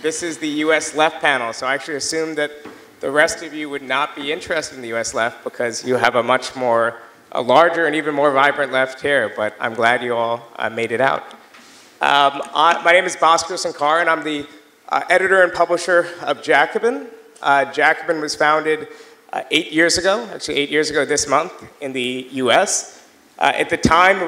this is the US left panel, so I actually assumed that the rest of you would not be interested in the US left because you have a larger and even more vibrant left here, but I'm glad you all made it out. My name is Bhaskar Sunkara, and I'm the editor and publisher of Jacobin. Jacobin was founded 8 years ago, actually 8 years ago this month in the US. At the time, it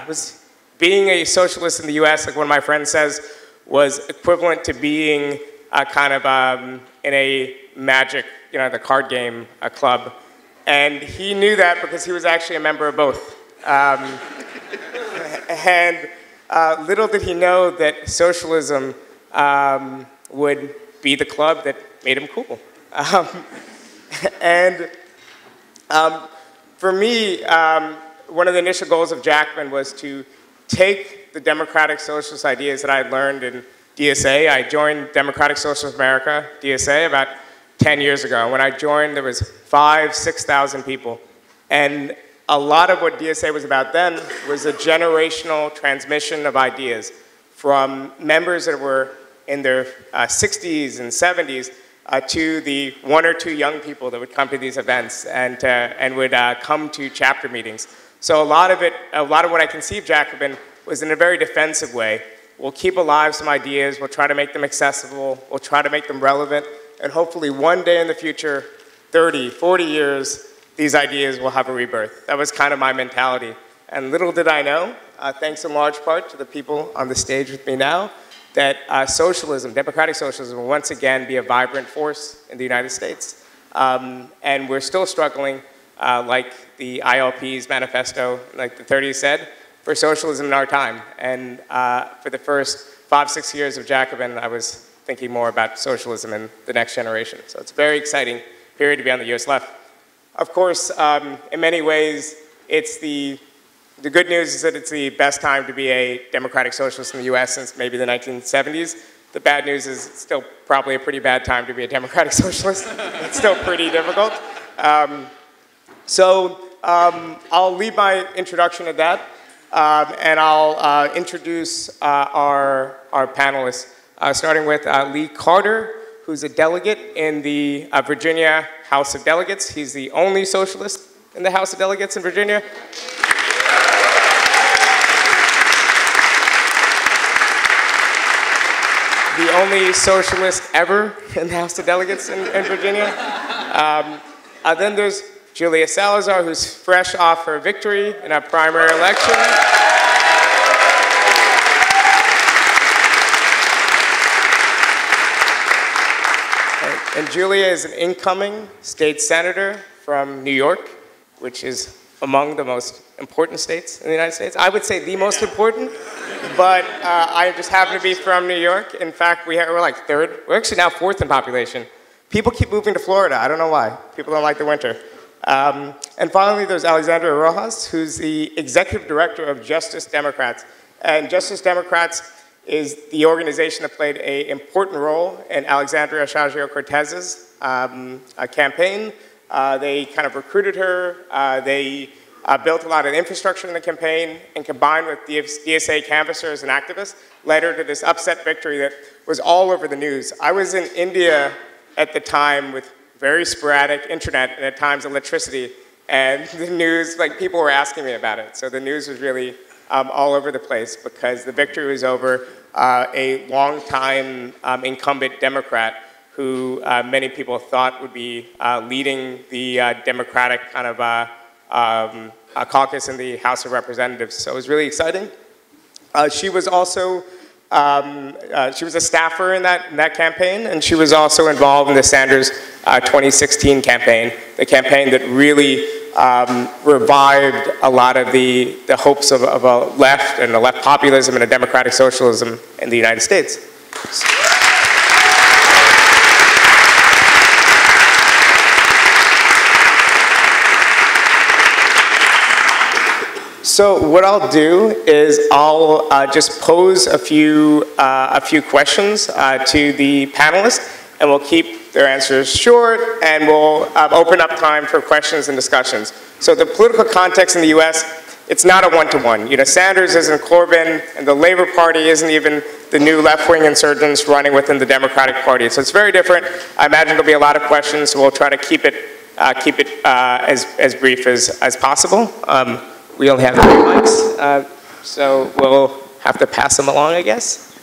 was being a socialist in the US, like one of my friends says, was equivalent to being in a Magic, the card game club. And he knew that because he was actually a member of both. And little did he know that socialism would be the club that made him cool. For me, one of the initial goals of Jacobin was to take the democratic socialist ideas that I had learned in DSA. I joined Democratic Socialist America, DSA, about 10 years ago. When I joined, there was 5,000 to 6,000 people. And a lot of what DSA was about then was a generational transmission of ideas from members that were in their 60s and 70s to the 1 or 2 young people that would come to these events and would come to chapter meetings. So a lot of what I conceived Jacobin was in a very defensive way. We'll keep alive some ideas, we'll try to make them accessible, we'll try to make them relevant, and hopefully one day in the future, 30, 40 years, these ideas will have a rebirth. That was kind of my mentality. And little did I know, thanks in large part to the people on the stage with me now, that socialism, democratic socialism, will once again be a vibrant force in the United States. And we're still struggling, like the ILP's manifesto, like the 30s said, for socialism in our time. And for the first 5, 6 years of Jacobin, I was thinking more about socialism in the next generation. So it's a very exciting period to be on the US left. Of course, in many ways, it's the good news is that it's the best time to be a democratic socialist in the US since maybe the 1970s. The bad news is it's still probably a pretty bad time to be a democratic socialist. It's still pretty difficult. I'll leave my introduction at that, and I'll introduce our panelists, starting with Lee Carter, who's a delegate in the Virginia House of Delegates. He's the only socialist in the House of Delegates in Virginia. The only socialist ever in the House of Delegates in Virginia. Then there's Julia Salazar, who's fresh off her victory in a primary election. And Julia is an incoming state senator from New York, which is among the most important states in the United States. I would say the most important, but I just happen to be from New York. In fact, we're like 3rd. We're actually now 4th in population. People keep moving to Florida. I don't know why. People don't like the winter. And finally, there's Alexandra Rojas, who's the executive director of Justice Democrats. And Justice Democrats is the organization that played an important role in Alexandria Ocasio-Cortez's campaign. They kind of recruited her. They built a lot of infrastructure in the campaign, and combined with DSA canvassers and activists, led her to this upset victory that was all over the news. I was in India at the time with very sporadic internet and at times electricity, and the news, like people were asking me about it. So the news was really all over the place because the victory was over a long-time incumbent Democrat who many people thought would be leading the Democratic kind of caucus in the House of Representatives. So it was really exciting. She was also, she was a staffer in that campaign, and she was also involved in the Sanders 2016 campaign, the campaign that really revived a lot of the hopes of a left and a left populism and a democratic socialism in the United States. So what I'll do is I'll just pose a few questions to the panelists, and we'll keep their answers short, and we'll open up time for questions and discussions. So the political context in the US, it's not a one-to-one. You know, Sanders isn't Corbyn, and the Labor Party isn't even the new left-wing insurgents running within the Democratic Party. So it's very different. I imagine there'll be a lot of questions, so we'll try to keep it as brief as possible. We only have 3 mics, so we'll have to pass them along, I guess.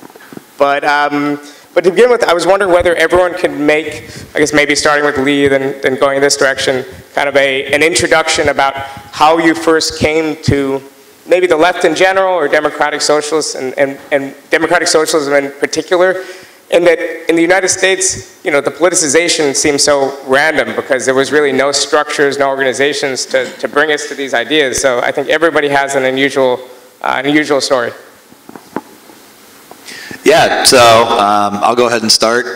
But to begin with, I was wondering whether everyone could make, I guess maybe starting with Lee, then going in this direction, kind of an introduction about how you first came to maybe the left in general, or democratic socialists, and democratic socialism in particular, in that in the United States, the politicization seems so random because there was really no structures, no organizations to bring us to these ideas. So I think everybody has an unusual story. Yeah, so I'll go ahead and start.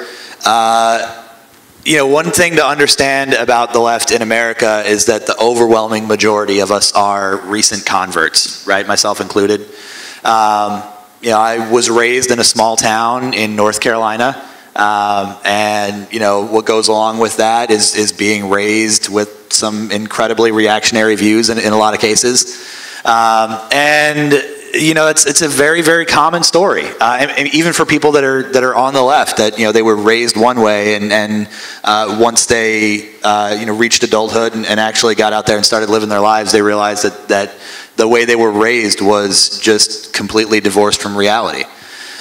One thing to understand about the left in America is that the overwhelming majority of us are recent converts, right? Myself included. I was raised in a small town in North Carolina, and what goes along with that is being raised with some incredibly reactionary views in a lot of cases. It's a very, very common story, and even for people that are on the left, that they were raised one way, and once they reached adulthood and actually got out there and started living their lives, they realized that the way they were raised was just completely divorced from reality.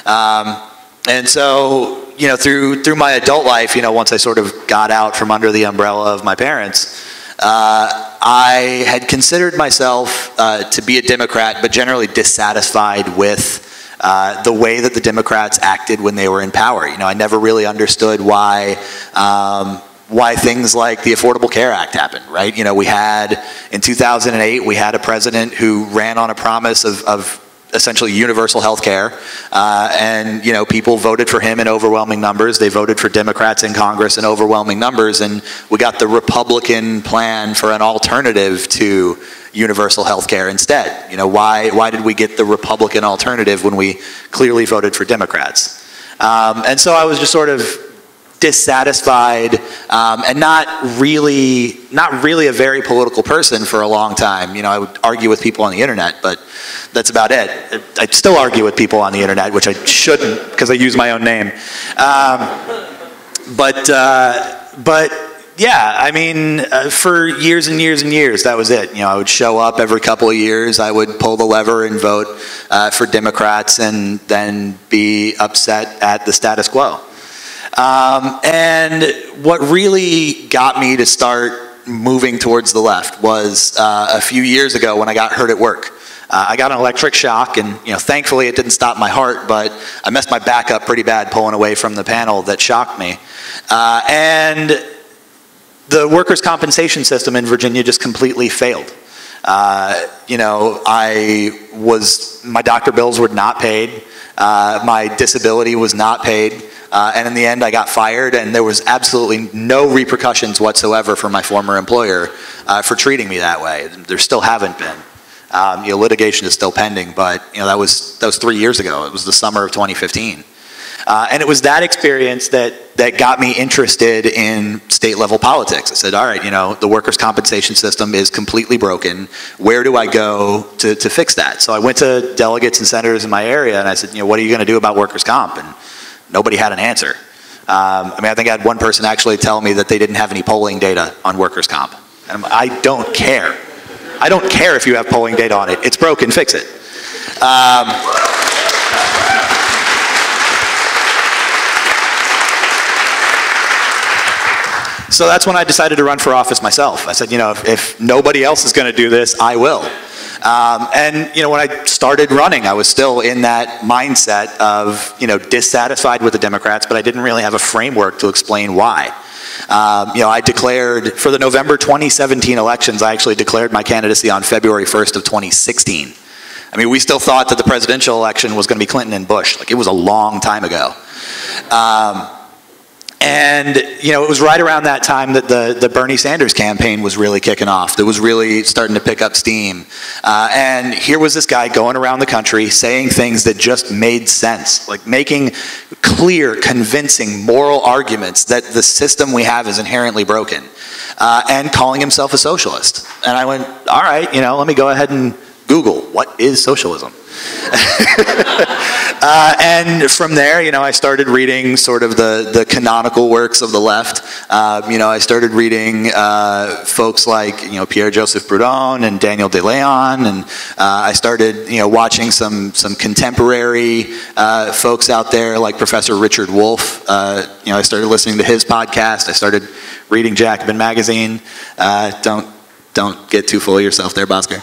And so through my adult life, once I sort of got out from under the umbrella of my parents, I had considered myself to be a Democrat, but generally dissatisfied with the way that the Democrats acted when they were in power. I never really understood why things like the Affordable Care Act happened, right? We had, in 2008, we had a president who ran on a promise of essentially universal health care, and people voted for him in overwhelming numbers. They voted for Democrats in Congress in overwhelming numbers, and we got the Republican plan for an alternative to universal health care instead. Why did we get the Republican alternative when we clearly voted for Democrats? And so I was just sort of dissatisfied, and not really a very political person for a long time. I would argue with people on the internet, but that's about it. I still argue with people on the internet, which I shouldn't because I use my own name. But yeah, I mean, for years and years and years, that was it. I would show up every couple of years, I would pull the lever and vote for Democrats, and then be upset at the status quo. And what really got me to start moving towards the left was a few years ago when I got hurt at work. I got an electric shock, and thankfully it didn't stop my heart, but I messed my back up pretty bad pulling away from the panel that shocked me. And the workers' compensation system in Virginia just completely failed. My doctor bills were not paid. My disability was not paid. And in the end, I got fired, and there was absolutely no repercussions whatsoever for my former employer for treating me that way. There still haven't been. Litigation is still pending, but that was 3 years ago. It was the summer of 2015. And it was that experience that got me interested in state-level politics. I said, all right, the workers' compensation system is completely broken. Where do I go to fix that? So I went to delegates and senators in my area, and I said, what are you going to do about workers' comp? And nobody had an answer. I think I had one person actually tell me that they didn't have any polling data on workers' comp. And I don't care. I don't care if you have polling data on it. It's broken, fix it. So that's when I decided to run for office myself. I said, if nobody else is going to do this, I will. And when I started running, I was still in that mindset of dissatisfied with the Democrats, but I didn't really have a framework to explain why. I declared for the November 2017 elections. I actually declared my candidacy on February 1st of 2016. I mean, we still thought that the presidential election was going to be Clinton and Bush. Like, it was a long time ago. And it was right around that time that the Bernie Sanders campaign was really kicking off. That was really starting to pick up steam. And here was this guy going around the country saying things that just made sense, like making clear, convincing moral arguments that the system we have is inherently broken, and calling himself a socialist. And I went, all right, let me go ahead and Google, what is socialism? And from there, I started reading sort of the canonical works of the left. I started reading folks like, Pierre-Joseph Proudhon and Daniel De Leon, and I started, watching some contemporary folks out there like Professor Richard Wolff. I started listening to his podcast. I started reading Jacobin magazine. Don't get too full of yourself there, Bhaskar.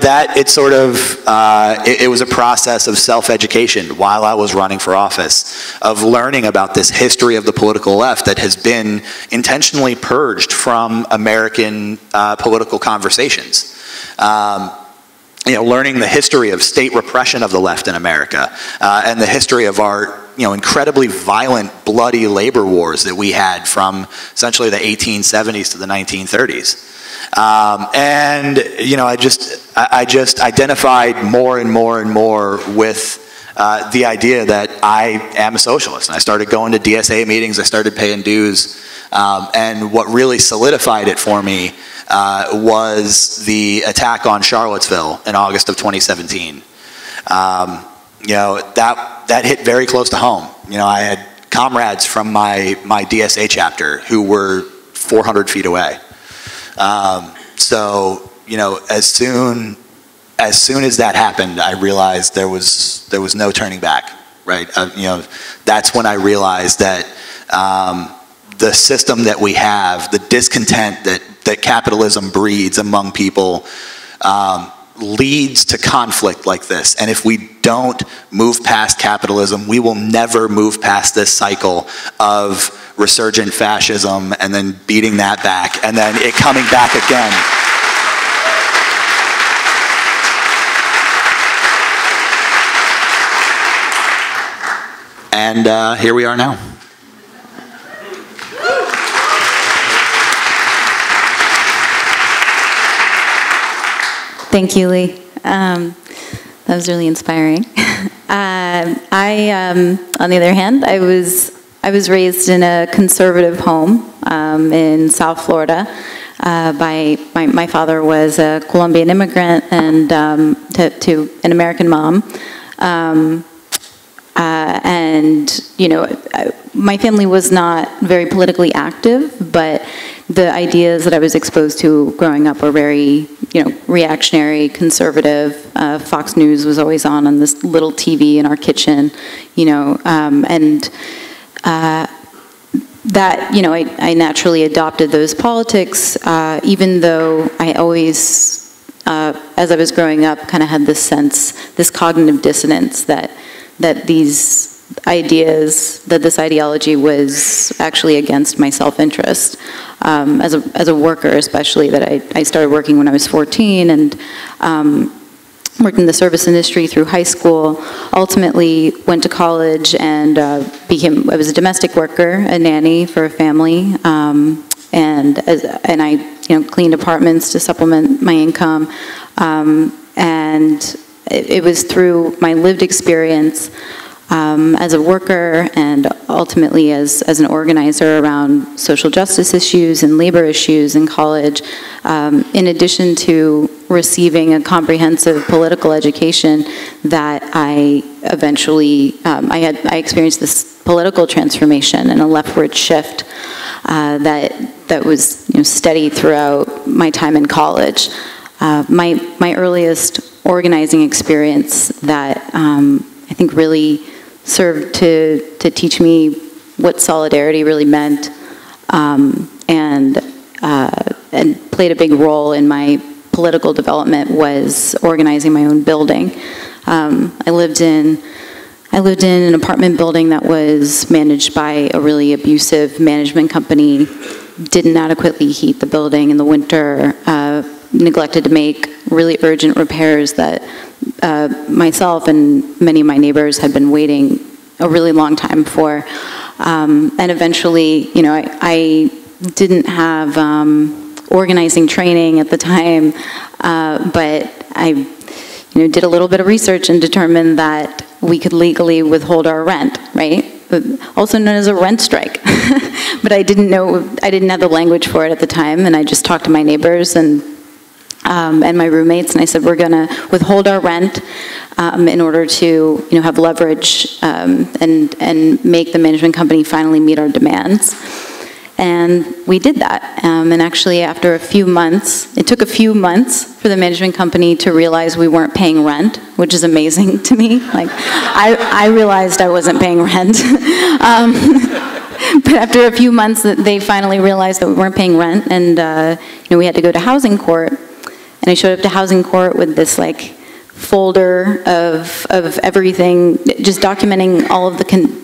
That it sort of, it was a process of self-education while I was running for office, of learning about this history of the political left that has been intentionally purged from American political conversations. Learning the history of state repression of the left in America, and the history of our incredibly violent, bloody labor wars that we had from essentially the 1870s to the 1930s. I just identified more and more and more with the idea that I am a socialist. And I started going to DSA meetings, I started paying dues, and what really solidified it for me was the attack on Charlottesville in August of 2017. That hit very close to home. I had comrades from my DSA chapter who were 400 feet away. As soon as that happened, I realized there was no turning back, right? That's when I realized that the system that we have, the discontent that capitalism breeds among people, leads to conflict like this. And if we don't move past capitalism, we will never move past this cycle of resurgent fascism and then beating that back and then it coming back again. And here we are now. Thank you, Lee. That was really inspiring. On the other hand, I was raised in a conservative home in South Florida. My father was a Colombian immigrant and to an American mom. My family was not very politically active, but the ideas that I was exposed to growing up were very, reactionary, conservative. Fox News was always on this little TV in our kitchen, I naturally adopted those politics, even though I always, as I was growing up, kind of had this cognitive dissonance that these ideas, that this ideology was actually against my self-interest. As a worker, especially, that I started working when I was 14 and worked in the service industry through high school, ultimately went to college and I was a domestic worker, a nanny for a family, and I cleaned apartments to supplement my income, and it was through my lived experience as a worker and ultimately as an organizer around social justice issues and labor issues in college, in addition to receiving a comprehensive political education, that I eventually, I experienced this political transformation and a leftward shift that was steady throughout my time in college. My earliest organizing experience that I think really served to teach me what solidarity really meant, and played a big role in my political development was organizing my own building. I lived in an apartment building that was managed by a really abusive management company, didn't adequately heat the building in the winter, neglected to make really urgent repairs that myself and many of my neighbors had been waiting a really long time for. And eventually, I didn't have organizing training at the time, but I did a little bit of research and determined that we could legally withhold our rent, right? also known as a rent strike. But I didn't have the language for it at the time, and I just talked to my neighbors and my roommates, and I said, we're gonna withhold our rent in order to, have leverage and make the management company finally meet our demands. And we did that. And actually, after a few months, it took a few months for the management company to realize we weren't paying rent, which is amazing to me. Like, I realized I wasn't paying rent. But after a few months, they finally realized that we weren't paying rent, and we had to go to housing court. And I showed up to housing court with this folder of everything, just documenting all of the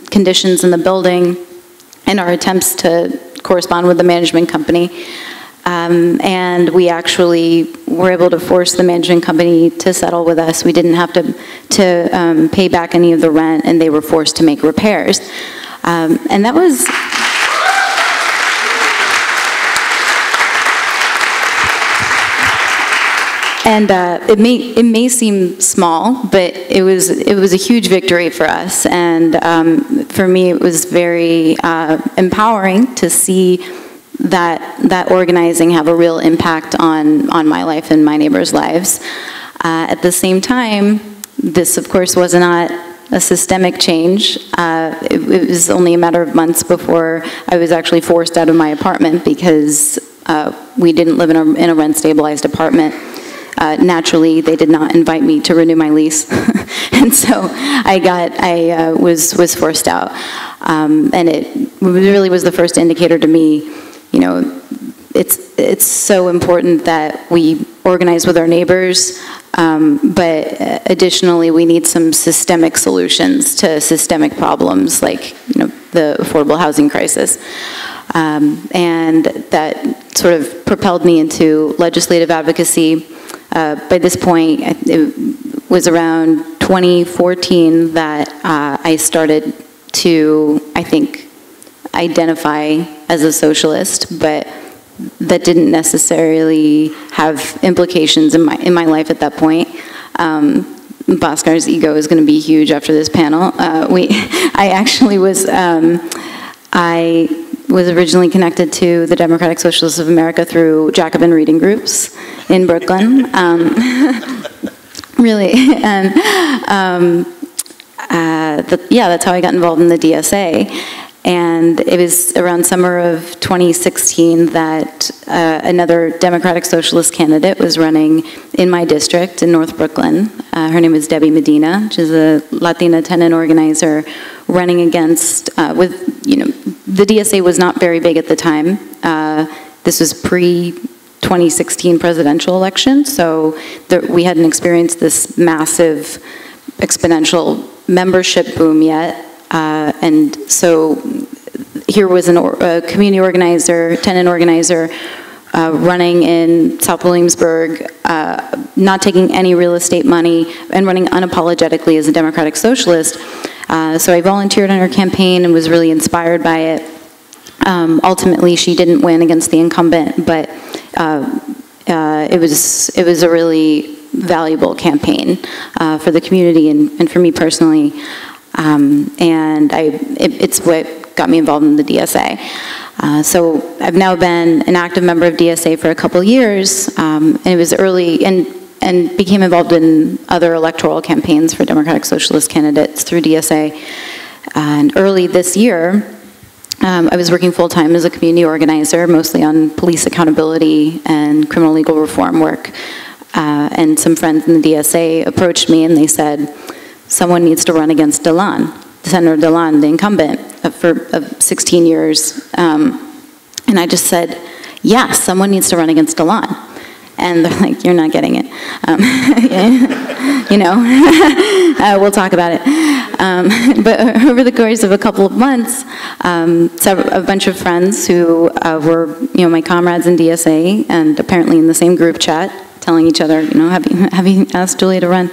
conditions in the building and our attempts to correspond with the management company. And we actually were able to force the management company to settle with us. We didn't have to pay back any of the rent, and they were forced to make repairs. And that was... And it may seem small, but it was a huge victory for us. And for me, it was very empowering to see that organizing have a real impact on my life and my neighbors' lives. At the same time, this, of course, was not a systemic change. It was only a matter of months before I was actually forced out of my apartment because we didn't live in a rent-stabilized apartment. Naturally, they did not invite me to renew my lease, and so I was forced out. And it really was the first indicator to me, it's so important that we organize with our neighbors, but additionally, we need some systemic solutions to systemic problems like, the affordable housing crisis. And that sort of propelled me into legislative advocacy. By this point, it was around 2014 that I started to, I think, identify as a socialist, but that didn't necessarily have implications in my life at that point. Bhaskar's ego is going to be huge after this panel. I actually was, I was originally connected to the Democratic Socialists of America through Jacobin reading groups in Brooklyn. Really, and that's how I got involved in the DSA. And it was around summer of 2016 that another Democratic Socialist candidate was running in my district in North Brooklyn. Her name is Debbie Medina. She's a Latina tenant organizer running against, the DSA was not very big at the time. This was pre-2016 presidential election, so we hadn't experienced this massive exponential membership boom yet. And so here was a community organizer, tenant organizer, running in South Williamsburg, not taking any real estate money, and running unapologetically as a Democratic Socialist. So I volunteered on her campaign and was really inspired by it. Ultimately, she didn't win against the incumbent, but it was a really valuable campaign for the community and for me personally. And it's what got me involved in the DSA. So I've now been an active member of DSA for a couple years, and it was early, and became involved in other electoral campaigns for Democratic Socialist candidates through DSA. And early this year, I was working full-time as a community organizer, mostly on police accountability and criminal legal reform work. And some friends in the DSA approached me and they said, someone needs to run against Delan, Senator Delan, the incumbent for 16 years. And I just said, yes, someone needs to run against Delan. And they're like, you're not getting it. We'll talk about it. But over the course of a couple of months, a bunch of friends who were, my comrades in DSA and apparently in the same group chat, telling each other, have you asked Julia to run?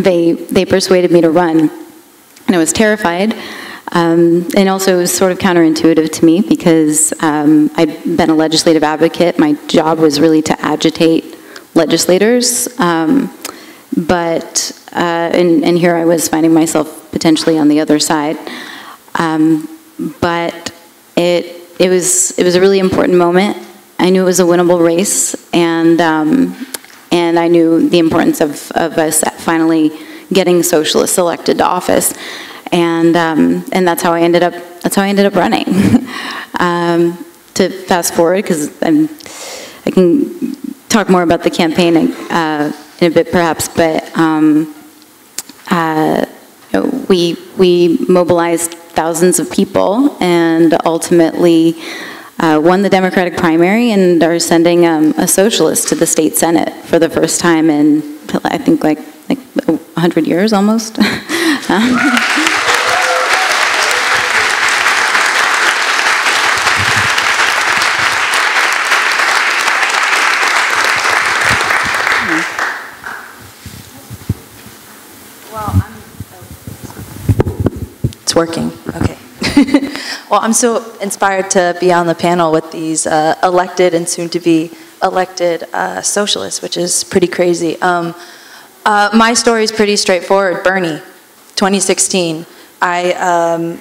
They persuaded me to run, and I was terrified. And also it was sort of counterintuitive to me because I'd been a legislative advocate. My job was really to agitate legislators, but here I was finding myself potentially on the other side. But it was a really important moment. I knew it was a winnable race, and I knew the importance of us finally getting socialists elected to office, and that's how I ended up running. To fast forward, because I can talk more about the campaign in a bit, perhaps, but we mobilized thousands of people and ultimately won the Democratic primary and are sending a socialist to the state Senate for the first time in, I think, like 100 years almost. It's working, okay. Well, I'm so inspired to be on the panel with these elected and soon-to-be elected socialists, which is pretty crazy. My story is pretty straightforward. Bernie, 2016. The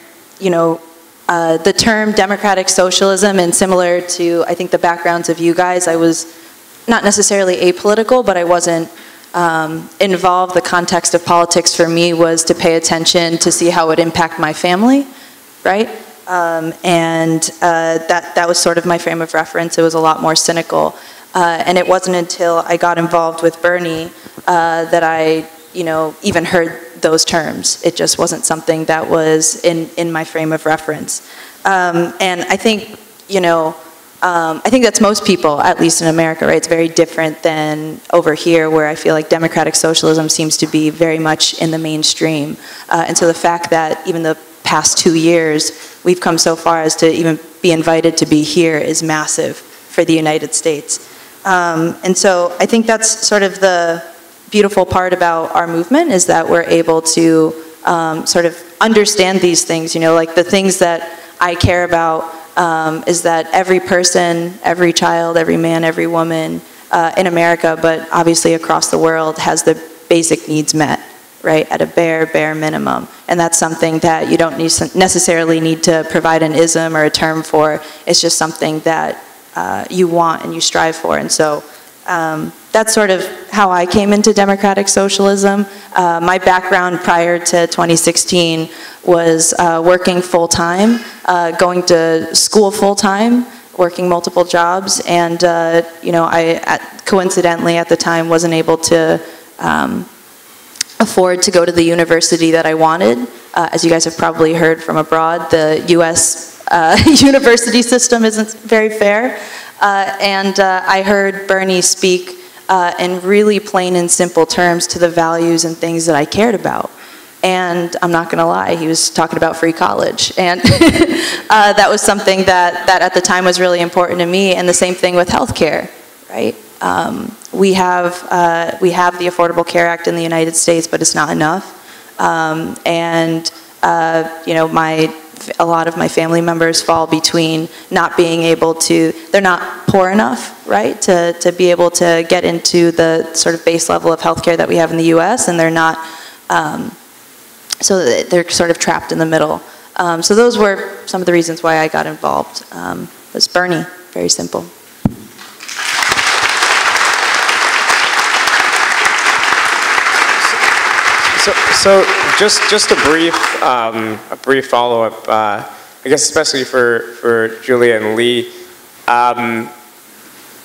term democratic socialism, and similar to, I think, the backgrounds of you guys, I was not necessarily apolitical, but I wasn't involved. The context of politics for me was to pay attention to see how it would impact my family, right? That was sort of my frame of reference. It was a lot more cynical. And it wasn't until I got involved with Bernie that I, even heard those terms. It just wasn't something that was in my frame of reference. And I think, I think that's most people, at least in America, right? It's very different than over here, where I feel like democratic socialism seems to be very much in the mainstream. And so the fact that even the past 2 years, we've come so far as to even be invited to be here is massive for the United States. And so I think that's sort of the beautiful part about our movement, is that we're able to sort of understand these things, like the things that I care about is that every person, every child, every man, every woman in America, but obviously across the world, has the basic needs met, right, at a bare minimum. And that's something that you don't necessarily need to provide an ism or a term for. It's just something that you want and you strive for. And so that's sort of how I came into democratic socialism. My background prior to 2016 was working full-time, going to school full-time, working multiple jobs, and I coincidentally at the time wasn't able to afford to go to the university that I wanted. As you guys have probably heard from abroad, the US university system isn't very fair. And I heard Bernie speak in really plain and simple terms to the values and things that I cared about. And I'm not going to lie, he was talking about free college. And that was something that at the time was really important to me, and the same thing with healthcare, right? We have the Affordable Care Act in the United States, but it's not enough. A lot of my family members fall between not being able to, they're not poor enough, right, to be able to get into the sort of base level of healthcare that we have in the US, and they're not, so they're sort of trapped in the middle. So those were some of the reasons why I got involved. It was Bernie, very simple. So just a brief follow-up, I guess especially for Julia and Lee.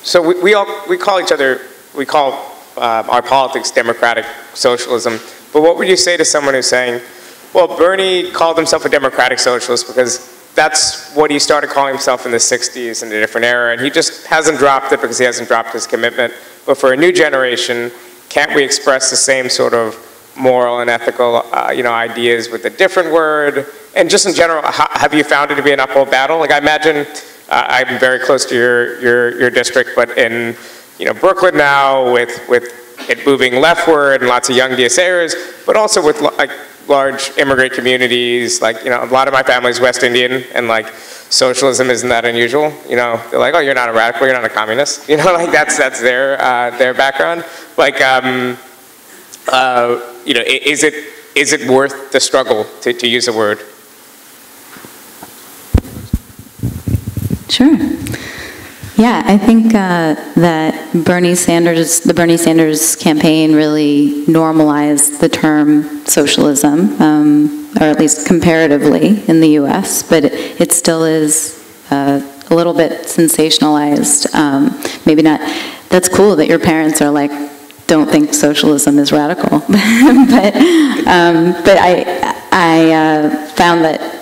So we call our politics democratic socialism. But what would you say to someone who's saying, well, Bernie called himself a democratic socialist because that's what he started calling himself in the 60s in a different era, and he just hasn't dropped it because he hasn't dropped his commitment. But for a new generation, can't we express the same sort of moral and ethical ideas with a different word? And just in general, have you found it to be an uphill battle? Like, I imagine, I'm very close to your district, but in Brooklyn now, with it moving leftward and lots of young DSAers, but also with large immigrant communities, a lot of my family's West Indian, and socialism isn't that unusual. They're like, oh, you're not a radical, you're not a communist. That's their background. Is it worth the struggle, to use a word? Sure. Yeah, I think that the Bernie Sanders campaign really normalized the term socialism, or at least comparatively in the U.S., but it still is a little bit sensationalized. Maybe not. That's cool that your parents are like, don't think socialism is radical, but I found that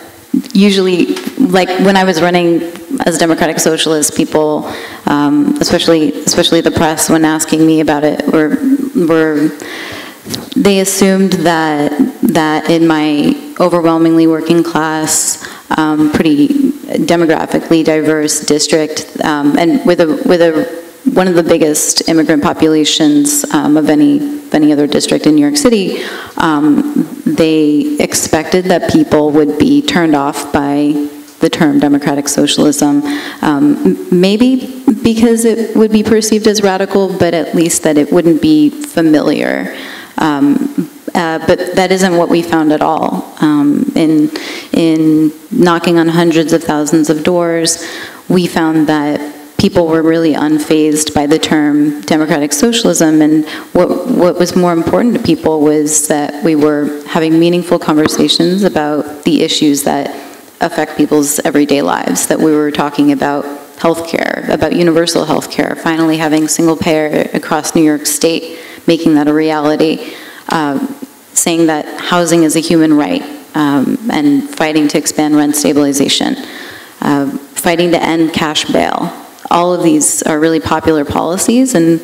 usually, like when I was running as a Democratic Socialist, people, especially the press, when asking me about it, they assumed that in my overwhelmingly working class, pretty demographically diverse district, and with one of the biggest immigrant populations of any other district in New York City, they expected that people would be turned off by the term democratic socialism, maybe because it would be perceived as radical, but at least that it wouldn't be familiar. But that isn't what we found at all. In knocking on hundreds of thousands of doors, we found that people were really unfazed by the term democratic socialism, and what was more important to people was that we were having meaningful conversations about the issues that affect people's everyday lives, that we were talking about healthcare, about universal healthcare, finally having single payer across New York State, making that a reality, saying that housing is a human right, and fighting to expand rent stabilization, fighting to end cash bail. All of these are really popular policies, and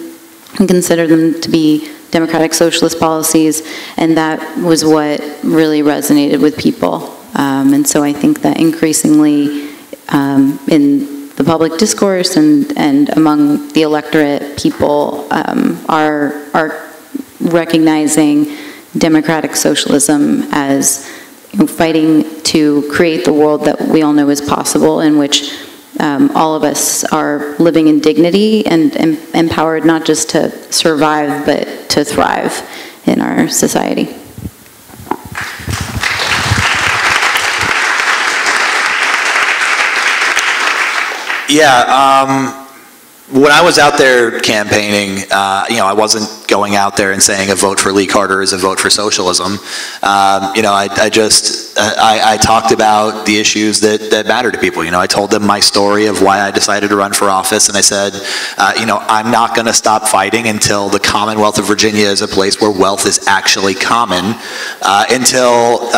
I consider them to be democratic socialist policies, and that was what really resonated with people. And so I think that increasingly in the public discourse and among the electorate, people are recognizing democratic socialism as fighting to create the world that we all know is possible, in which all of us are living in dignity and empowered not just to survive, but to thrive in our society. Yeah, when I was out there campaigning, I wasn't going out there and saying a vote for Lee Carter is a vote for socialism. I talked about the issues that matter to people. I told them my story of why I decided to run for office, and I said, I'm not going to stop fighting until the Commonwealth of Virginia is a place where wealth is actually common, until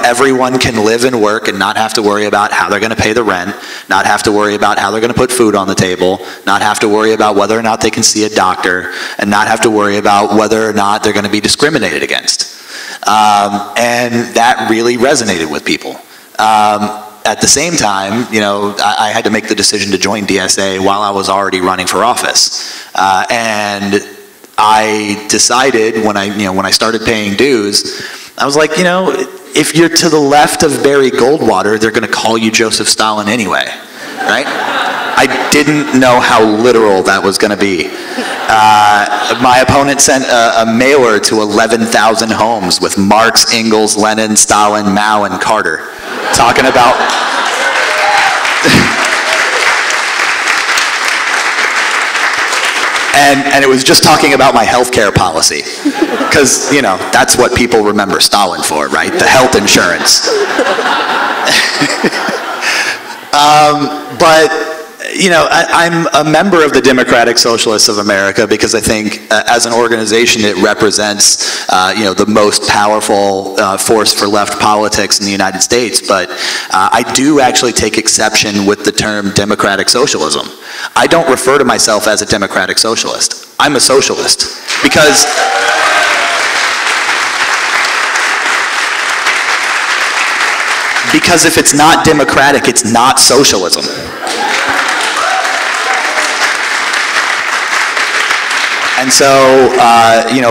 everyone can live and work and not have to worry about how they're going to pay the rent, not have to worry about how they're going to put food on the table, not have to worry about whether or not they can see a doctor, and not have to worry about whether or not they're going to be discriminated against. And that really resonated with people. At the same time, I had to make the decision to join DSA while I was already running for office. And I decided when I started paying dues, I was like, if you're to the left of Barry Goldwater, they're going to call you Joseph Stalin anyway, right? I didn't know how literal that was going to be. My opponent sent a mailer to 11,000 homes with Marx, Engels, Lenin, Stalin, Mao, and Carter, talking about... and it was just talking about my healthcare policy. Because, that's what people remember Stalin for, right? The health insurance. But... I'm a member of the Democratic Socialists of America because I think as an organization it represents, the most powerful force for left politics in the United States. But I do actually take exception with the term democratic socialism. I don't refer to myself as a democratic socialist. I'm a socialist because... Because if it's not democratic, it's not socialism. And so,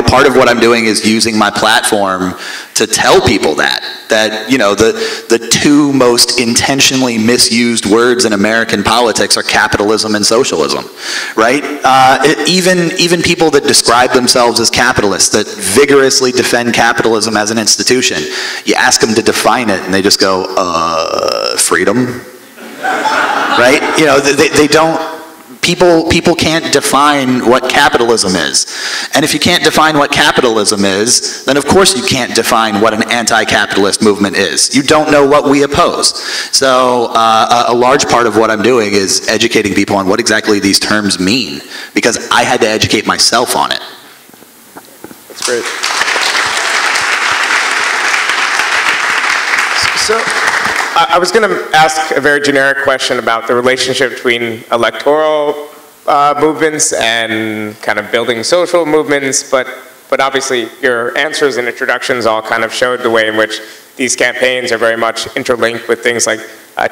part of what I'm doing is using my platform to tell people that the two most intentionally misused words in American politics are capitalism and socialism, right? Even people that describe themselves as capitalists, that vigorously defend capitalism as an institution, you ask them to define it and they just go, freedom? right? You know, they don't. People can't define what capitalism is. And if you can't define what capitalism is, then of course you can't define what an anti-capitalist movement is. You don't know what we oppose. So a large part of what I'm doing is educating people on what exactly these terms mean, because I had to educate myself on it. That's great. So I was going to ask a very generic question about the relationship between electoral movements and kind of building social movements, but obviously your answers and introductions all kind of showed the way in which these campaigns are very much interlinked with things like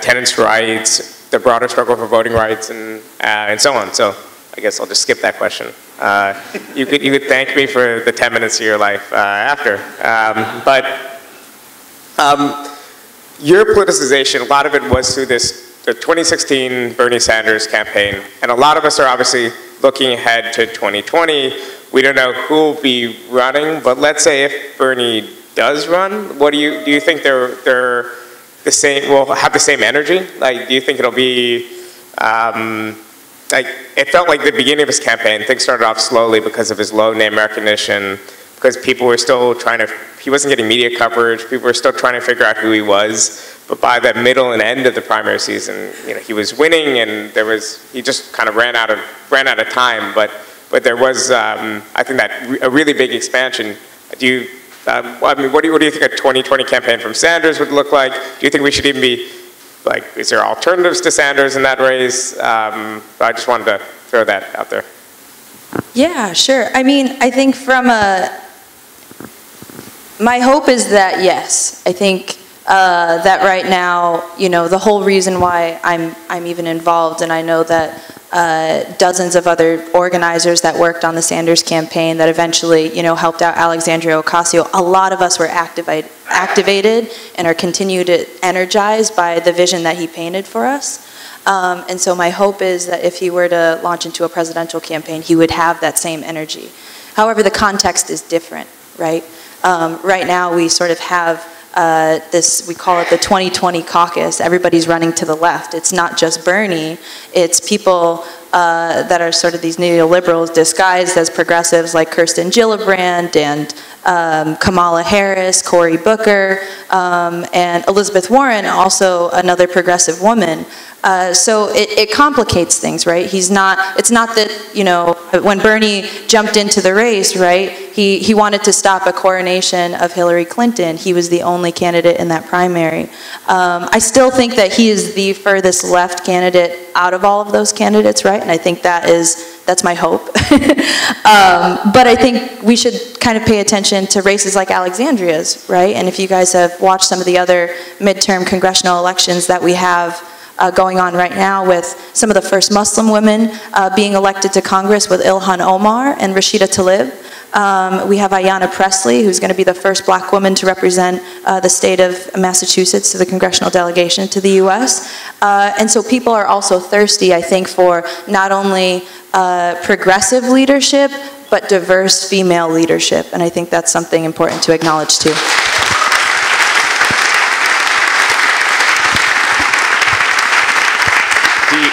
tenants' rights, the broader struggle for voting rights, and so on. So I guess I'll just skip that question. You could thank me for the 10 minutes of your life after. Your politicization, a lot of it was through the 2016 Bernie Sanders campaign, and a lot of us are obviously looking ahead to 2020. We don't know who will be running, but let's say if Bernie does run, what do you think they're the same? Will have the same energy? Like, do you think it'll be like it felt like the beginning of his campaign, things started off slowly because of his low name recognition, because people were still trying to, he wasn't getting media coverage, people were still trying to figure out who he was, but by the middle and end of the primary season, you know, he was winning, and he just kind of ran out of time, but there was, I think that a really big expansion. Do you, I mean, what do you think a 2020 campaign from Sanders would look like? Do you think we should even be, like, is there alternatives to Sanders in that race? I just wanted to throw that out there. Yeah, sure. I mean, I think my hope is that, yes, I think that right now, you know, the whole reason why I'm even involved, and I know that dozens of other organizers that worked on the Sanders campaign that eventually, you know, helped out Alexandria Ocasio, a lot of us were activated and are continued to energized by the vision that he painted for us. And so my hope is that if he were to launch into a presidential campaign, he would have that same energy. However, the context is different, right? Right now, we sort of have this, we call it the 2020 Caucus. Everybody's running to the left. It's not just Bernie. It's people that are sort of these neoliberals disguised as progressives like Kirsten Gillibrand and Kamala Harris, Cory Booker, and Elizabeth Warren, also another progressive woman. So it complicates things, right? It's not that, you know, when Bernie jumped into the race, right, he wanted to stop a coronation of Hillary Clinton. He was the only candidate in that primary. I still think that he is the furthest left candidate out of all of those candidates, right? And I think that's my hope. But I think we should kind of pay attention to races like Alexandria's, right? And if you guys have watched some of the other midterm congressional elections that we have going on right now, with some of the first Muslim women being elected to Congress with Ilhan Omar and Rashida Tlaib. We have Ayanna Pressley, who's going to be the first black woman to represent the state of Massachusetts to the congressional delegation to the US. And so people are also thirsty, I think, for not only progressive leadership, but diverse female leadership. And I think that's something important to acknowledge too.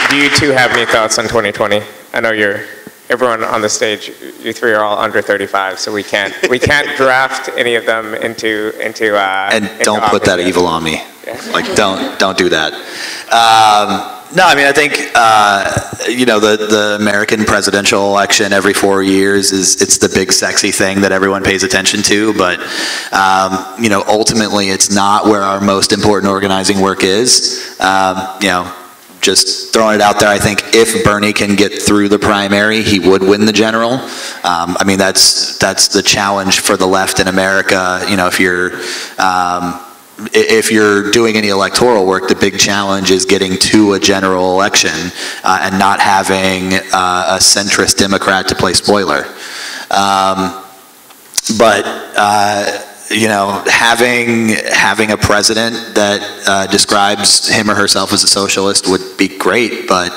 Do you two have any thoughts on 2020? I know everyone on the stage, you three are all under 35, so we can't draft any of them into and don't put that evil on me. Yeah. Like, don't do that. No, I mean, I think you know, the American presidential election every 4 years it's the big sexy thing that everyone pays attention to, but you know, ultimately it's not where our most important organizing work is. You know, just throwing it out there, I think if Bernie can get through the primary, he would win the general. I mean, that's the challenge for the left in America. You know, if you're doing any electoral work, the big challenge is getting to a general election and not having a centrist Democrat to play spoiler. You know, having a president that describes him or herself as a socialist would be great, but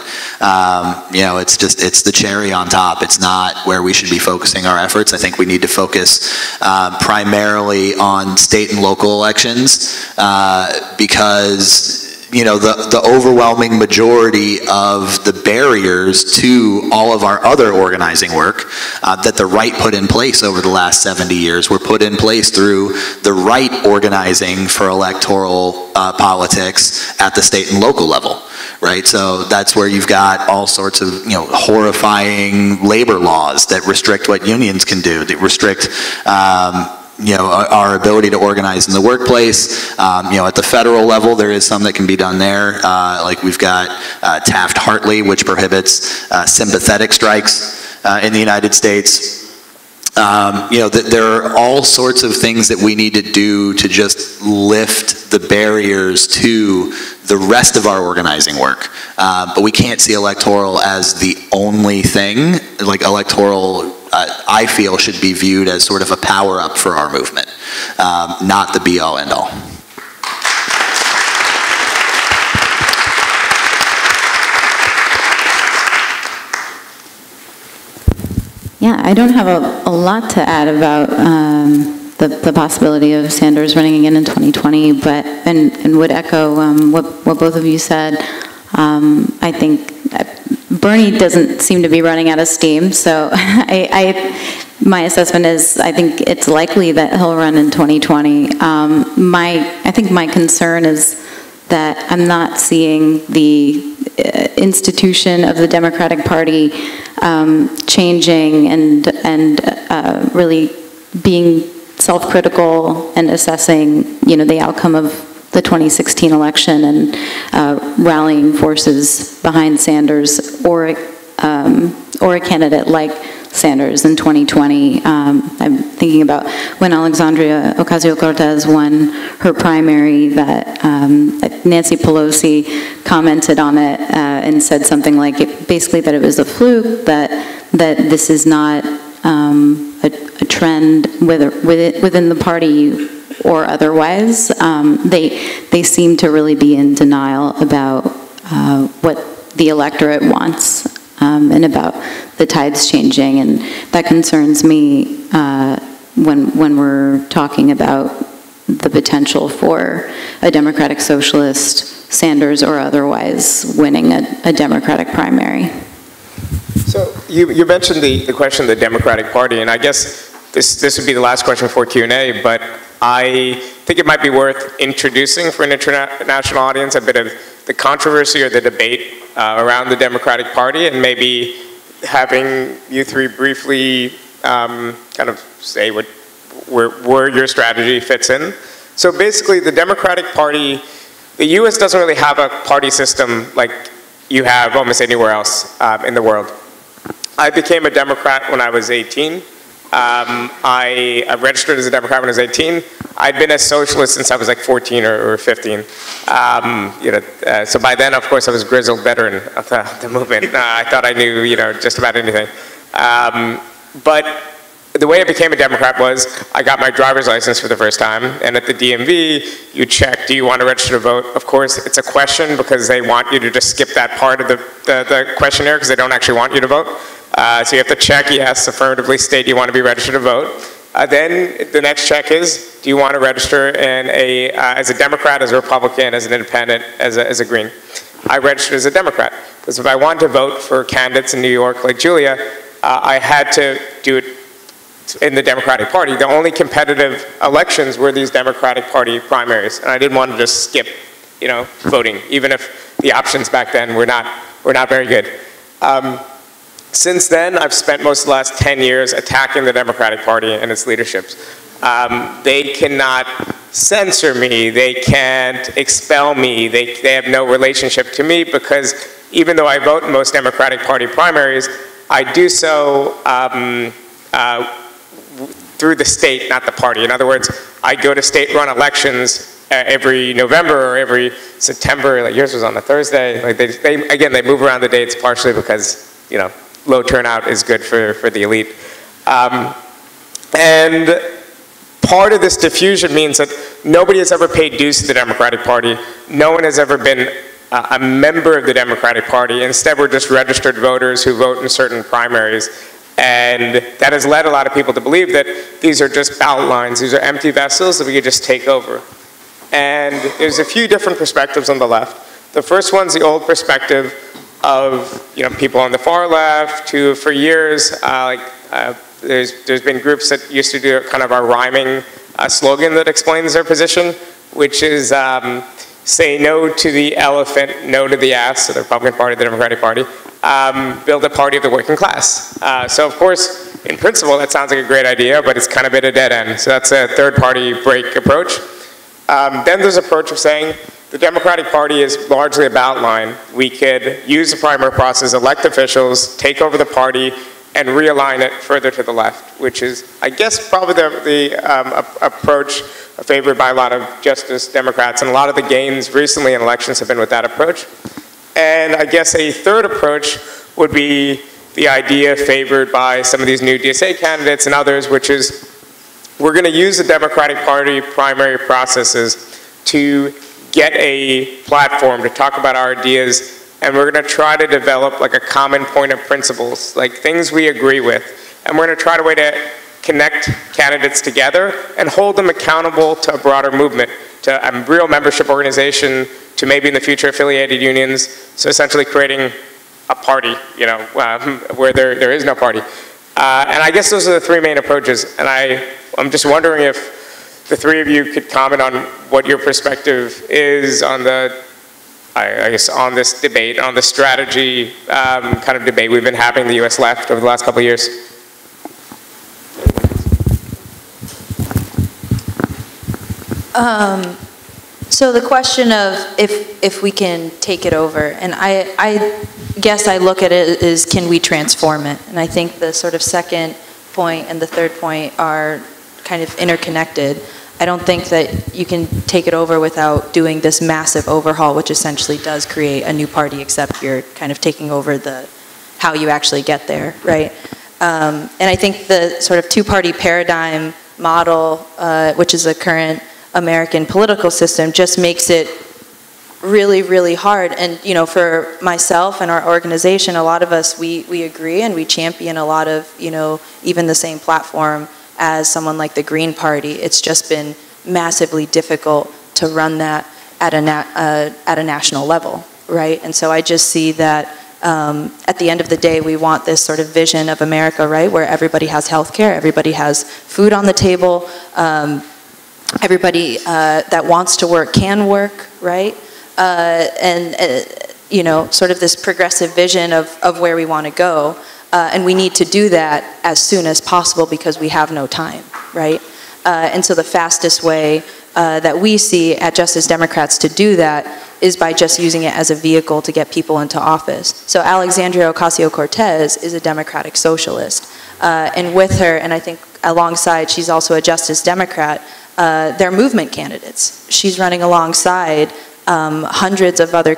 you know, it's the cherry on top. It's not where we should be focusing our efforts. I think we need to focus primarily on state and local elections because, you know, the overwhelming majority of the barriers to all of our other organizing work that the right put in place over the last 70 years were put in place through the right organizing for electoral politics at the state and local level, right? So that's where you've got all sorts of, you know, horrifying labor laws that restrict what unions can do, that restrict you know, our ability to organize in the workplace. You know, at the federal level, there is some that can be done there. Like we've got Taft-Hartley, which prohibits sympathetic strikes in the United States. You know, there are all sorts of things that we need to do to just lift the barriers to the rest of our organizing work. But we can't see electoral as the only thing. Like electoral, I feel, should be viewed as sort of a power-up for our movement, not the be-all, end-all. Yeah, I don't have a lot to add about the possibility of Sanders running again in 2020, but and would echo what both of you said. I think Bernie doesn't seem to be running out of steam, so my assessment is I think it's likely that he'll run in 2020. I think my concern is that I'm not seeing the institution of the Democratic Party changing and really being self-critical and assessing, you know, the outcome of the 2016 election and rallying forces behind Sanders or a candidate like Sanders in 2020. I'm thinking about when Alexandria Ocasio-Cortez won her primary, that Nancy Pelosi commented on it and said something like, basically that it was a fluke, that this is not a trend within the party or otherwise. They seem to really be in denial about what the electorate wants and about the tides changing, and that concerns me when we're talking about the potential for a Democratic Socialist, Sanders or otherwise, winning a Democratic primary. So you mentioned the question of the Democratic Party, and I guess this would be the last question for Q&A, but I think it might be worth introducing for an international audience a bit of the controversy or the debate around the Democratic Party, and maybe having you three briefly kind of say where your strategy fits in. So basically, the Democratic Party, the US doesn't really have a party system like you have almost anywhere else in the world. I became a Democrat when I was 18. I registered as a Democrat when I was 18. I'd been a socialist since I was like 14 or 15. You know, so by then, of course, I was a grizzled veteran of the movement. I thought I knew, you know, just about anything. But the way I became a Democrat was I got my driver's license for the first time, and at the DMV, you check, do you want to register to vote? Of course, it's a question because they want you to just skip that part of the questionnaire because they don't actually want you to vote. So you have to check yes, affirmatively state you want to be registered to vote. Then the next check is, do you want to register in as a Democrat, as a Republican, as an independent, as a Green? I registered as a Democrat because if I wanted to vote for candidates in New York like Julia, I had to do it in the Democratic Party. The only competitive elections were these Democratic Party primaries, and I didn't want to just skip, you know, voting, even if the options back then were not very good. Since then, I've spent most of the last 10 years attacking the Democratic Party and its leaderships. They cannot censor me, they can't expel me, they have no relationship to me because even though I vote in most Democratic Party primaries, I do so through the state, not the party. In other words, I go to state-run elections every November or every September. Like yours was on a Thursday. Like they move around the dates partially because, you know, low turnout is good for the elite. And part of this diffusion means that nobody has ever paid dues to the Democratic Party. No one has ever been a member of the Democratic Party. Instead, we're just registered voters who vote in certain primaries. And that has led a lot of people to believe that these are just ballot lines. These are empty vessels that we could just take over. And there's a few different perspectives on the left. The first one's the old perspective of people on the far left who for years, there's been groups that used to do kind of a rhyming slogan that explains their position, which is say no to the elephant, no to the ass, so the Republican Party, the Democratic Party, build a party of the working class. So of course, in principle, that sounds like a great idea, but it's kind of been a dead end. So that's a third party break approach. Then there's an approach of saying the Democratic Party is largely about line. We could use the primary process, elect officials, take over the party, and realign it further to the left, which is, I guess, probably the approach favored by a lot of Justice Democrats, and a lot of the gains recently in elections have been with that approach. And I guess a third approach would be the idea favored by some of these new DSA candidates and others, which is we're going to use the Democratic Party primary processes to get a platform to talk about our ideas, and we're going to try to develop like a common point of principles, like things we agree with, and we're going to try to way to connect candidates together and hold them accountable to a broader movement, to a real membership organization, to maybe in the future affiliated unions, so essentially creating a party, where there is no party. And I guess those are the three main approaches, and I'm just wondering if the three of you could comment on what your perspective is on the, I guess, on this debate, on the strategy kind of debate we've been having in the US left over the last couple of years. So the question of if we can take it over, and I guess I look at it as can we transform it? And I think the sort of second point and the third point are kind of interconnected. I don't think that you can take it over without doing this massive overhaul, which essentially does create a new party, except you're kind of taking over how you actually get there, right? And I think the sort of two-party paradigm model, which is a current American political system, just makes it really, really hard. And for myself and our organization, a lot of us, we agree and we champion a lot of, even the same platform as someone like the Green Party. It's just been massively difficult to run that at a national level, right? And so I just see that at the end of the day, we want this sort of vision of America, right, where everybody has health care, everybody has food on the table, everybody that wants to work can work, right? Sort of this progressive vision of where we want to go. And we need to do that as soon as possible because we have no time, right? And so the fastest way that we see at Justice Democrats to do that is by just using it as a vehicle to get people into office. So Alexandria Ocasio-Cortez is a Democratic Socialist. And with her, and I think alongside, she's also a Justice Democrat, they're movement candidates. She's running alongside hundreds of other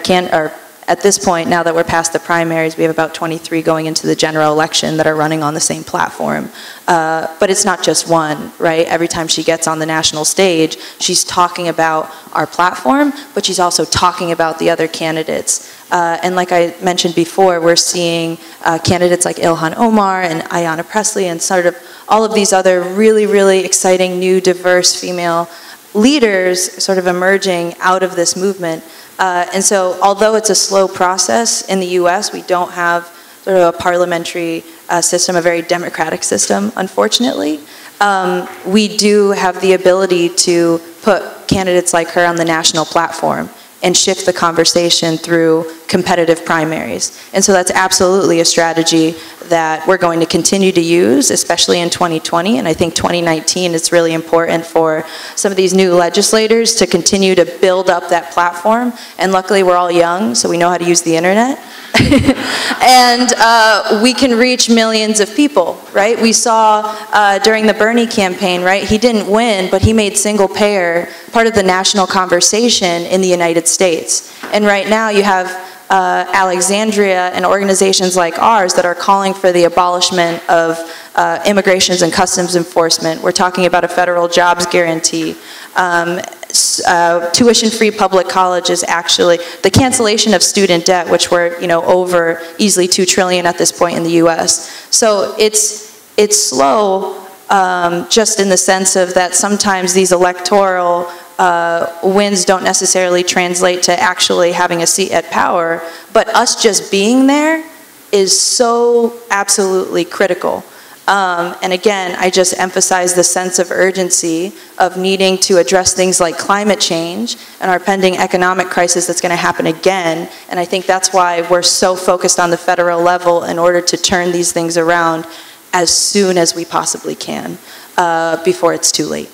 at this point, now that we're past the primaries, we have about 23 going into the general election that are running on the same platform. But it's not just one, right? Every time she gets on the national stage, she's talking about our platform, but she's also talking about the other candidates. And like I mentioned before, we're seeing candidates like Ilhan Omar and Ayanna Pressley and sort of all of these other really, really exciting, new, diverse female leaders sort of emerging out of this movement. And so although it's a slow process in the US, we don't have sort of a parliamentary system, a very democratic system, unfortunately. We do have the ability to put candidates like her on the national platform and shift the conversation through competitive primaries. And so that's absolutely a strategy that we're going to continue to use, especially in 2020. And I think 2019 is really important for some of these new legislators to continue to build up that platform. And luckily we're all young, so we know how to use the internet. And we can reach millions of people, right? We saw during the Bernie campaign, right? He didn't win, but he made single payer part of the national conversation in the United States. And right now you have Alexandria and organizations like ours that are calling for the abolishment of immigrations and customs enforcement. We're talking about a federal jobs guarantee. Tuition-free public college is actually the cancellation of student debt, which we're over easily $2 trillion at this point in the U.S. So it's slow, just in the sense of that sometimes these electoral wins don't necessarily translate to actually having a seat at power, but us just being there is so absolutely critical. And again, I just emphasize the sense of urgency of needing to address things like climate change and our pending economic crisis that's going to happen again. And I think that's why we're so focused on the federal level in order to turn these things around as soon as we possibly can, before it's too late.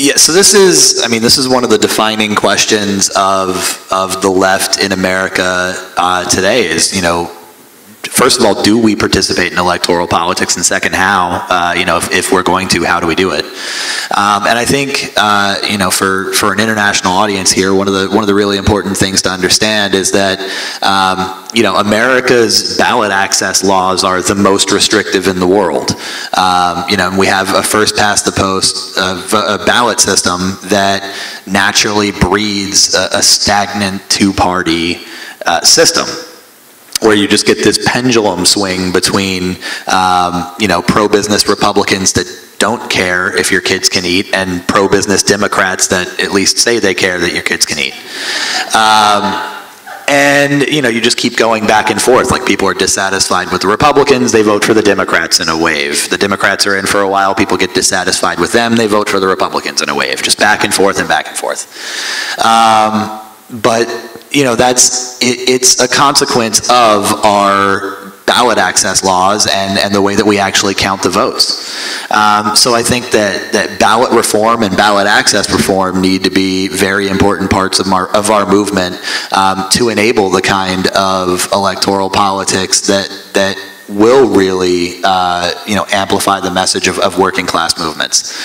Yeah, so this is one of the defining questions of the left in America today is, first of all, do we participate in electoral politics? And second, how? If we're going to, how do we do it? And I think, for an international audience here, one of the really important things to understand is that, America's ballot access laws are the most restrictive in the world. We have a first past the post ballot system that naturally breeds a stagnant two-party system, where you just get this pendulum swing between, pro-business Republicans that don't care if your kids can eat and pro-business Democrats that at least say they care that your kids can eat. And, you just keep going back and forth. Like, people are dissatisfied with the Republicans, they vote for the Democrats in a wave. The Democrats are in for a while, people get dissatisfied with them, they vote for the Republicans in a wave. Just back and forth and back and forth. But it's a consequence of our ballot access laws and the way that we actually count the votes. So I think that ballot reform and ballot access reform need to be very important parts of our movement to enable the kind of electoral politics that will really amplify the message of working class movements.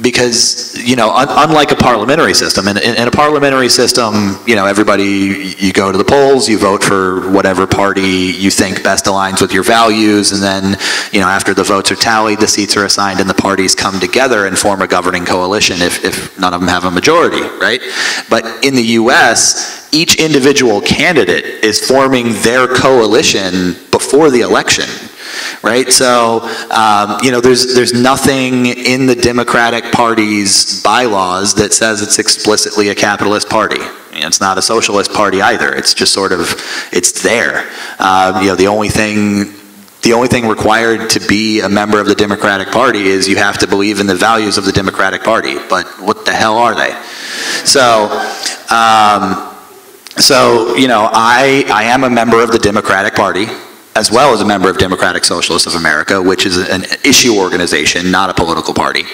Because, unlike a parliamentary system, in a parliamentary system, everybody, you go to the polls, you vote for whatever party you think best aligns with your values, and then, after the votes are tallied, the seats are assigned, and the parties come together and form a governing coalition if none of them have a majority, right? But in the US, each individual candidate is forming their coalition before the election. Right, so there's nothing in the Democratic Party's bylaws that says it's explicitly a capitalist party. It's not a socialist party either. It's just sort of, it's there. The only thing required to be a member of the Democratic Party is you have to believe in the values of the Democratic Party. But what the hell are they? So I am a member of the Democratic Party, as well as a member of Democratic Socialists of America, which is an issue organization, not a political party.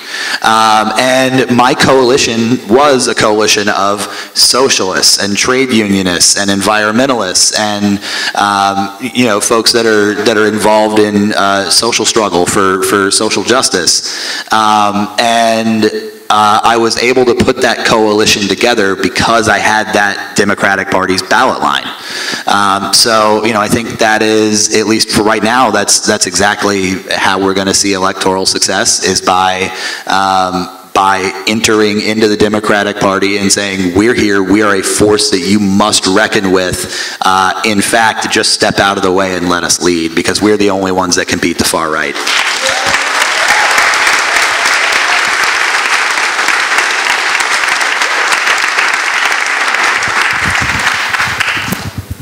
And my coalition was a coalition of socialists and trade unionists and environmentalists and folks that are involved in social struggle for social justice. I was able to put that coalition together because I had that Democratic Party's ballot line. I think that is, at least for right now, that's exactly how we're going to see electoral success, is by entering into the Democratic Party and saying, we're here, we are a force that you must reckon with. In fact, just step out of the way and let us lead, because we're the only ones that can beat the far right.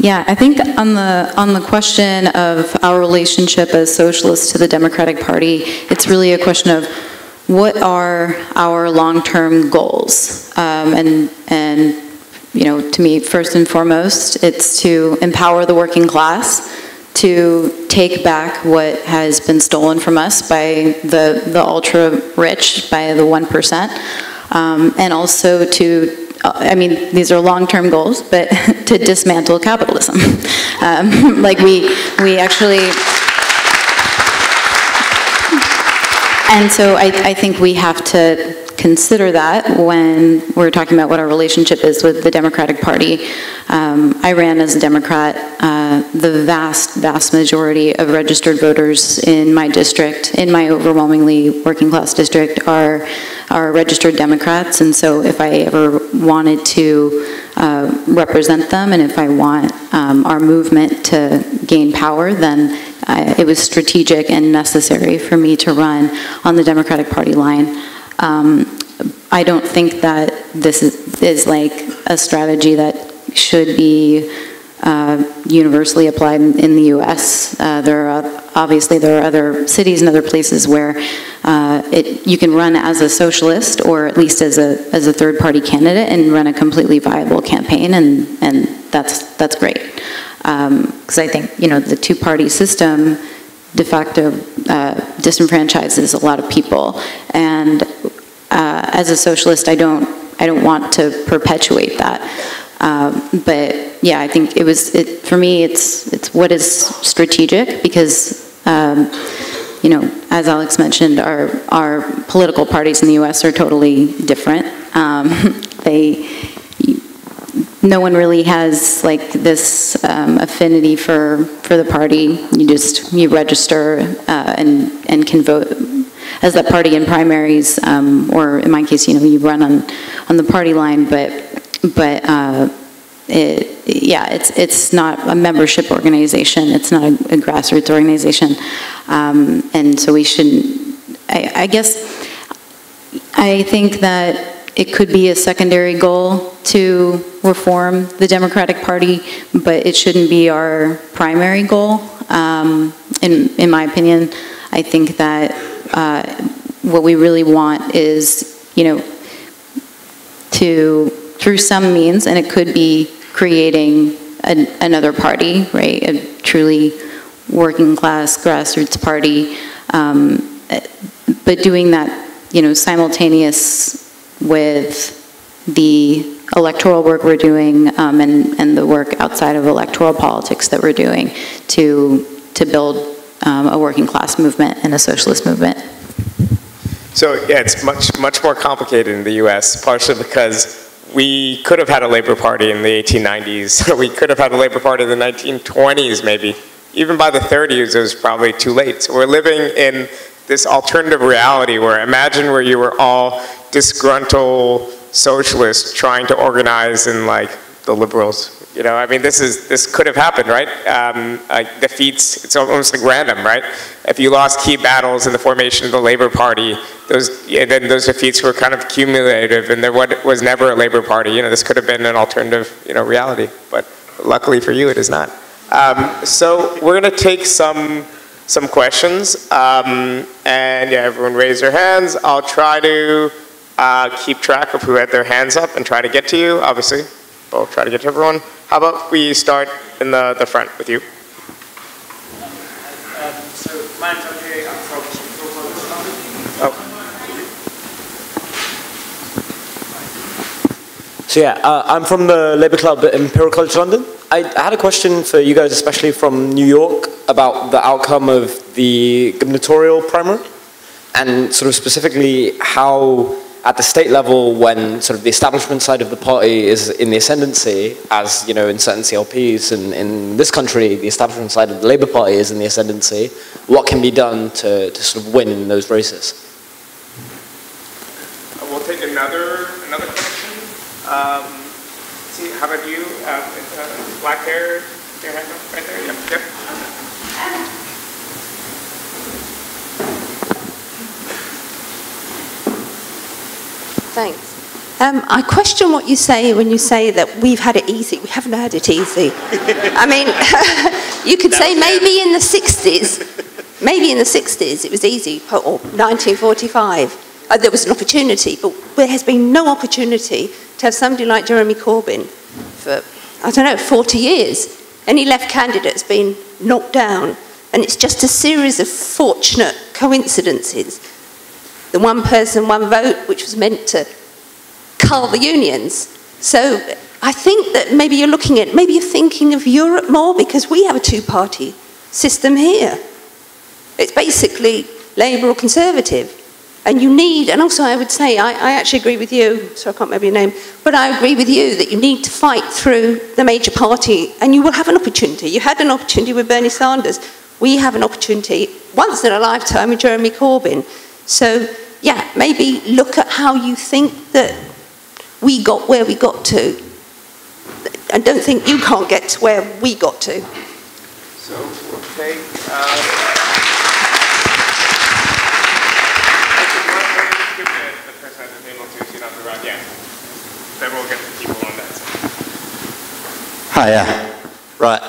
Yeah, I think on the question of our relationship as socialists to the Democratic Party, it's really a question of what are our long-term goals, and to me, first and foremost, it's to empower the working class, to take back what has been stolen from us by the ultra-rich, by the 1%, and also to, these are long-term goals, but to dismantle capitalism. We actually, and so I think we have to consider that when we're talking about what our relationship is with the Democratic Party. I ran as a Democrat. The vast majority of registered voters in my district, in my overwhelmingly working class district, are registered Democrats, and so if I ever wanted to represent them, and if I want our movement to gain power, then it was strategic and necessary for me to run on the Democratic Party line. I don't think that this is like a strategy that should be universally applied in the U.S. Obviously there are other cities and other places where you can run as a socialist, or at least as a third-party candidate, and run a completely viable campaign, and that's great. Because I think the two-party system de facto disenfranchises a lot of people, and as a socialist, I don't want to perpetuate that. But yeah, I think for me, it's what is strategic, because as Alex mentioned, our political parties in the U.S. are totally different. No one really has like this affinity for the party. You register and can vote as that party in primaries, or in my case, you run on the party line, but it's not a membership organization. It's not a grassroots organization, and so we shouldn't. I guess I think that it could be a secondary goal to reform the Democratic Party, but it shouldn't be our primary goal. In my opinion, I think that what we really want is, through some means, and it could be creating another party, right? A truly working class grassroots party, but doing that, simultaneous with the electoral work we're doing, and the work outside of electoral politics that we're doing to build a working class movement and a socialist movement. So yeah, it's much more complicated in the U.S., partially because we could have had a Labor Party in the 1890s. We could have had a Labor Party in the 1920s, maybe. Even by the 30s, it was probably too late. So we're living in this alternative reality where, imagine where you were all disgruntled socialists trying to organize in like the liberals. I mean, this could have happened, right? Defeats, it's almost like random, right? If you lost key battles in the formation of the Labor Party, then those defeats were kind of cumulative, and there was never a Labor Party. This could have been an alternative, reality, but luckily for you, it is not. So we're gonna take some questions, and yeah, everyone raise their hands. I'll try to keep track of who had their hands up and try to get to you, obviously. We'll try to get to everyone. How about we start in the front with you? So my name's Andre, I'm from Oh. So yeah, I'm from the Labour Club at Imperial College London. I had a question for you guys, especially from New York, about the outcome of the gubernatorial primary, and sort of specifically how at the state level, when sort of the establishment side of the party is in the ascendancy, as in certain CLPs, and in this country, the establishment side of the Labour Party is in the ascendancy, what can be done to sort of win in those races? We'll take another question. See, how about you? Black hair, your hand up right there. Yep. Thanks. I question what you say when you say that we've had it easy. We haven't had it easy. I mean, you could say maybe in the 60s, it was easy, or 1945, there was an opportunity, but there has been no opportunity to have somebody like Jeremy Corbyn for, 40 years. Any left candidate's been knocked down, and it's just a series of fortunate coincidences. The one person, one vote, which was meant to cull the unions. So I think that maybe you're thinking of Europe more, because we have a two-party system here. It's basically Labour or Conservative. And you need, and also I would say, I actually agree with you, so I can't remember your name, but I agree with you that you need to fight through the major party, and you will have an opportunity. You had an opportunity with Bernie Sanders. We have an opportunity once in a lifetime with Jeremy Corbyn. So, yeah, maybe look at how you think that we got where we got to, and don't think you can't get to where we got to. So we'll take... Then we'll get the people on that side. Hiya. Right.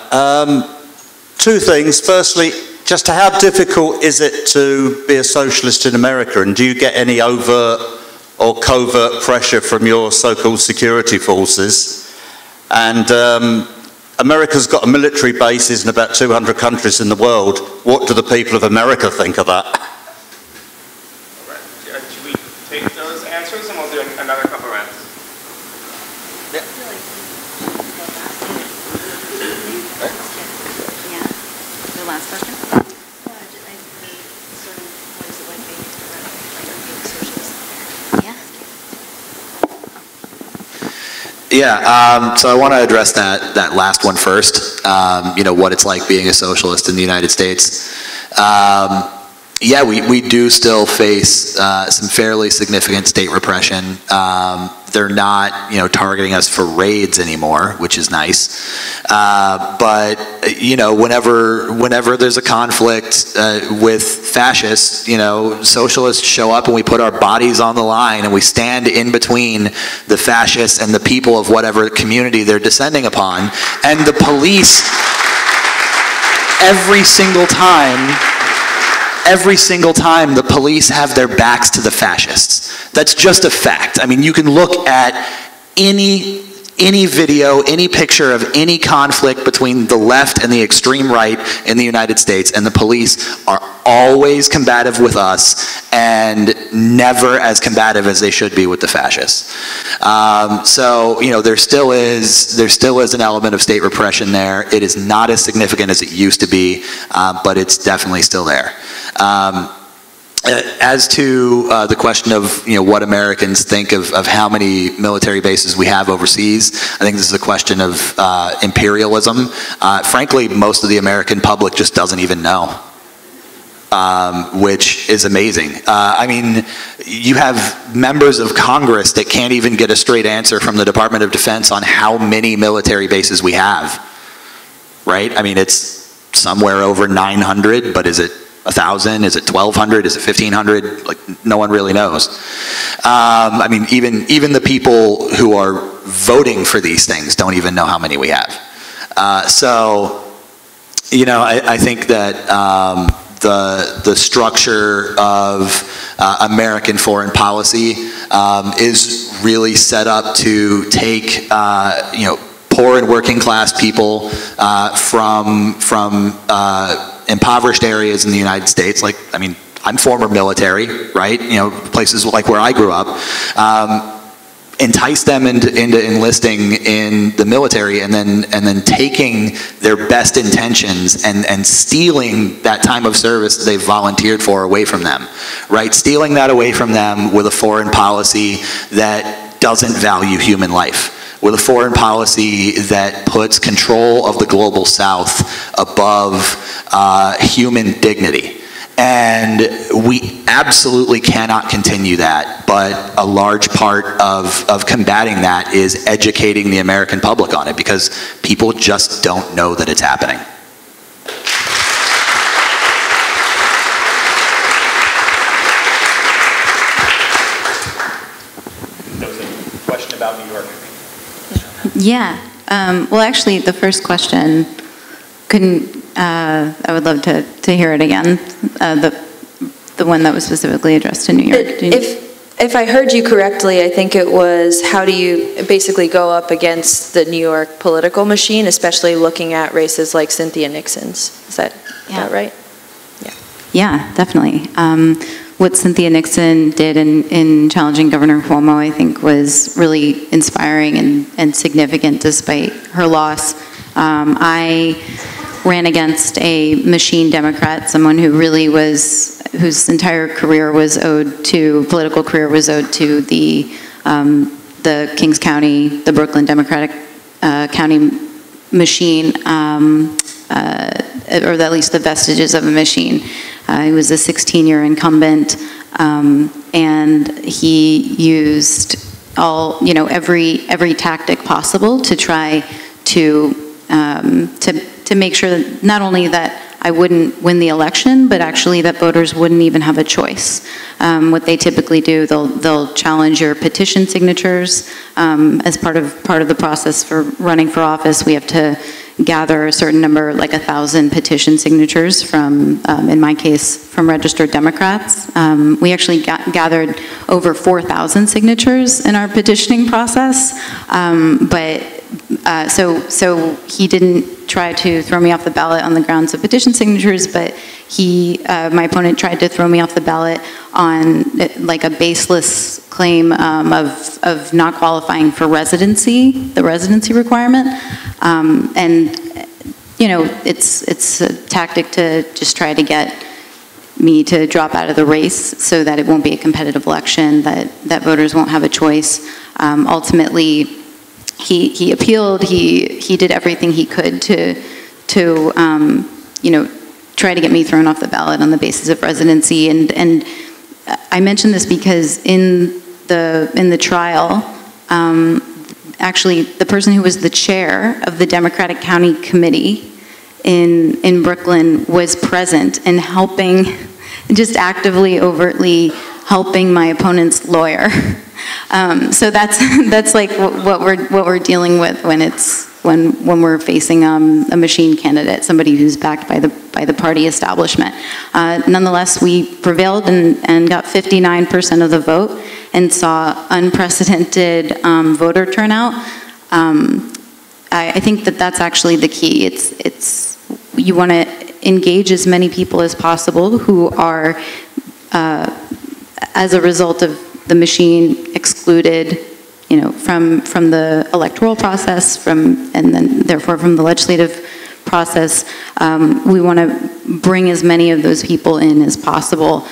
Two things. Firstly, just how difficult is it to be a socialist in America, and do you get any overt or covert pressure from your so-called security forces? And America's got military bases in about 200 countries in the world. What do the people of America think of that? All right. Should we take those answers and we'll do another couple rounds? Yeah. The last question? Yeah, so I want to address that last one first, you know, what it's like being a socialist in the United States. Yeah, we do still face some fairly significant state repression. They're not, you know, targeting us for raids anymore, which is nice. But, you know, whenever there's a conflict with fascists, you know, socialists show up and we put our bodies on the line and we stand in between the fascists and the people of whatever community they're descending upon. And the police, every single time the police have their backs to the fascists. That's just a fact. I mean, you can look at any video, any picture of any conflict between the left and the extreme right in the United States, and the police are always combative with us and never as combative as they should be with the fascists. So, you know, there still is an element of state repression there. It is not as significant as it used to be, but it's definitely still there. As to the question of, you know, what Americans think of how many military bases we have overseas, I think this is a question of imperialism. Frankly, most of the American public just doesn't even know, which is amazing. I mean, you have members of Congress that can't even get a straight answer from the Department of Defense on how many military bases we have, right? I mean, it's somewhere over 900, but is it 1,000? Is it 1,200? Is it 1,500? Like, no one really knows. I mean, even the people who are voting for these things don't even know how many we have. So, you know, I think that the structure of American foreign policy is really set up to take, you know, poor and working class people from impoverished areas in the United States. Like, I mean, I'm former military, right? You know, places like where I grew up. Entice them into enlisting in the military, and then taking their best intentions and stealing that time of service that they've volunteered for away from them, right? Stealing that away from them with a foreign policy that doesn't value human life, with a foreign policy that puts control of the global South above human dignity. And we absolutely cannot continue that, but a large part of combating that is educating the American public on it, because people just don't know that it's happening. There was a question about New York. Yeah. Well, actually, the first question I would love to hear it again. The one that was specifically addressed to New York. If I heard you correctly, I think it was, how do you basically go up against the New York political machine, especially looking at races like Cynthia Nixon's? Is that right? Yeah. Yeah, definitely. What Cynthia Nixon did in challenging Governor Cuomo, I think, was really inspiring and significant despite her loss. I ran against a machine Democrat, someone who really whose entire career was political career was owed to the Kings County, the Brooklyn Democratic County machine, or at least the vestiges of a machine. He was a 16-year incumbent, and he used every tactic possible to try to make sure that not only that I wouldn't win the election, but actually that voters wouldn't even have a choice. What they typically do, they'll challenge your petition signatures as part of the process for running for office. We have to gather a certain number, like 1,000 petition signatures from, in my case, from registered Democrats. We actually gathered over 4,000 signatures in our petitioning process, so he didn't try to throw me off the ballot on the grounds of petition signatures, but my opponent tried to throw me off the ballot on like a baseless claim of not qualifying for residency, the residency requirement. And you know, it's a tactic to just try to get me to drop out of the race so that it won't be a competitive election, that voters won't have a choice. Ultimately, he appealed. He did everything he could to you know, try to get me thrown off the ballot on the basis of residency. And I mention this because in the trial, actually the person who was the chair of the Democratic County Committee in Brooklyn was present and helping, just actively, overtly helping my opponent's lawyer. So that's like what we're dealing with when we're facing a machine candidate, somebody who's backed by the party establishment. Nonetheless, we prevailed and got 59% of the vote and saw unprecedented voter turnout. I think that's actually the key. It's you want to engage as many people as possible who are, as a result of the machine, excluded, you know, from the electoral process, and then therefore from the legislative process. We want to bring as many of those people in as possible.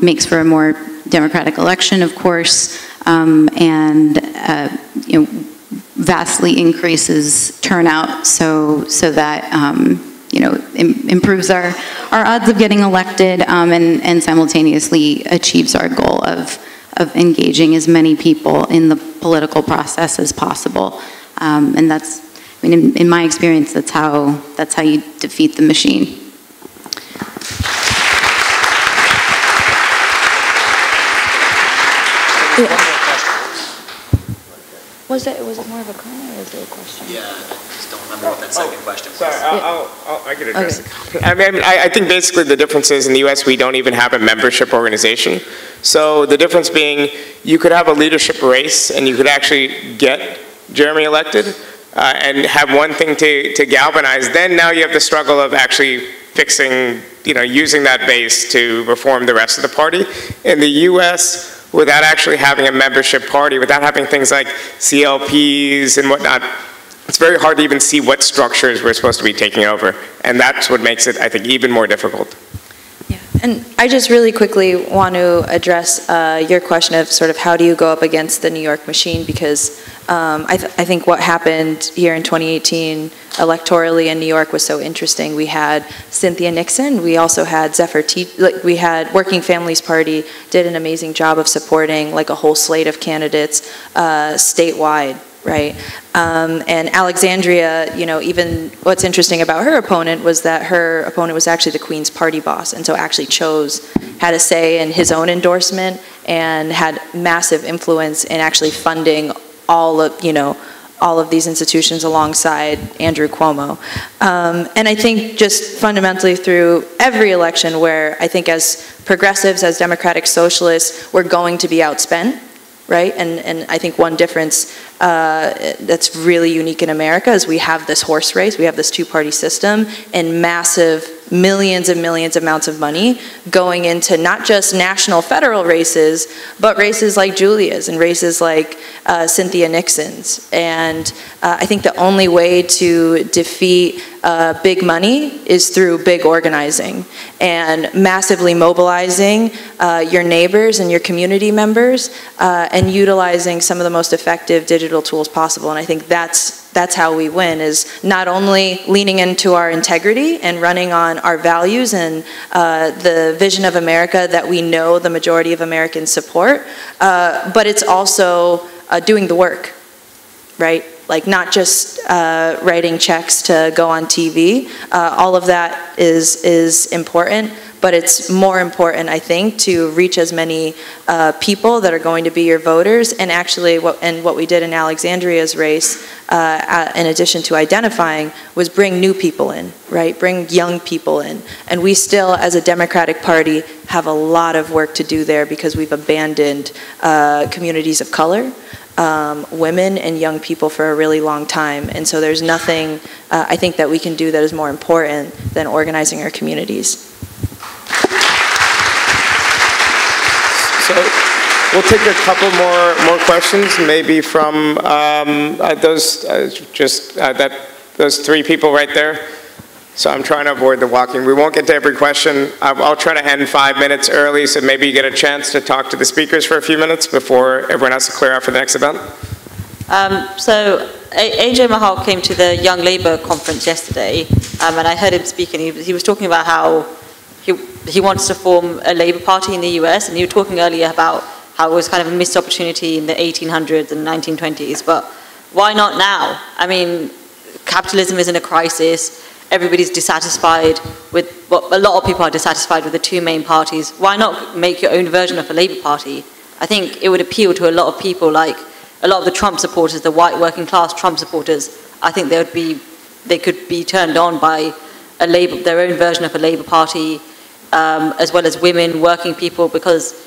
Makes for a more democratic election, of course, and you know, vastly increases turnout, so that you know, improves our odds of getting elected, and simultaneously achieves our goal of engaging as many people in the political process as possible. And that's, I mean, in my experience, that's how you defeat the machine. Was it more of a comment or was it a question? Yeah, I just don't remember what that second question was. Sorry, I can address it. I think basically the difference is in the US we don't even have a membership organization. So the difference being you could have a leadership race and you could actually get Jeremy elected and have one thing to galvanize. Then now you have the struggle of actually fixing, you know, using that base to reform the rest of the party. In the US, without actually having a membership party, without having things like CLPs and whatnot, it's very hard to even see what structures we're supposed to be taking over. And that's what makes it, I think, even more difficult. Yeah, and I just really quickly want to address your question of sort of how do you go up against the New York machine, because I think what happened here in 2018 electorally in New York was so interesting. We had Cynthia Nixon, we also had we had Working Families Party did an amazing job of supporting like a whole slate of candidates statewide, right? And Alexandria, you know, even what's interesting about her opponent was that her opponent was actually the Queen's party boss, and so actually had a say in his own endorsement and had massive influence in actually funding all of these institutions alongside Andrew Cuomo. And I think just fundamentally through every election where I think as progressives, as democratic socialists, we're going to be outspent, right? And I think one difference that's really unique in America is we have this horse race, we have this two-party system, and massive millions and millions amounts of money going into not just national federal races, but races like Julia's and races like Cynthia Nixon's. And I think the only way to defeat big money is through big organizing and massively mobilizing your neighbors and your community members and utilizing some of the most effective digital tools possible. And I think that's how we win, is not only leaning into our integrity and running on our values and the vision of America that we know the majority of Americans support, but it's also doing the work, right? like not just writing checks to go on TV. All of that is important, but it's more important, I think, to reach as many people that are going to be your voters. And actually, what we did in Alexandria's race, in addition to identifying, was bring new people in, right? Bring young people in. And we still, as a Democratic Party, have a lot of work to do there because we've abandoned communities of color, women and young people for a really long time. And so there's nothing, I think, that we can do that is more important than organizing our communities. So we'll take a couple more questions, maybe from those three people right there. So I'm trying to avoid the walking. We won't get to every question. I'll try to end 5 minutes early, so maybe you get a chance to talk to the speakers for a few minutes before everyone has to clear out for the next event. So AJ Mahal came to the Young Labour conference yesterday, and I heard him speaking. He was talking about how he wants to form a Labour Party in the US, and you were talking earlier about how it was kind of a missed opportunity in the 1800s and 1920s, but why not now? I mean, capitalism is in a crisis. Everybody's dissatisfied with, well, a lot of people are dissatisfied with the two main parties. Why not make your own version of a Labour Party? I think it would appeal to a lot of people, like a lot of the Trump supporters, the white working class Trump supporters. I think they could be turned on by their own version of a Labour Party, as well as women, working people, because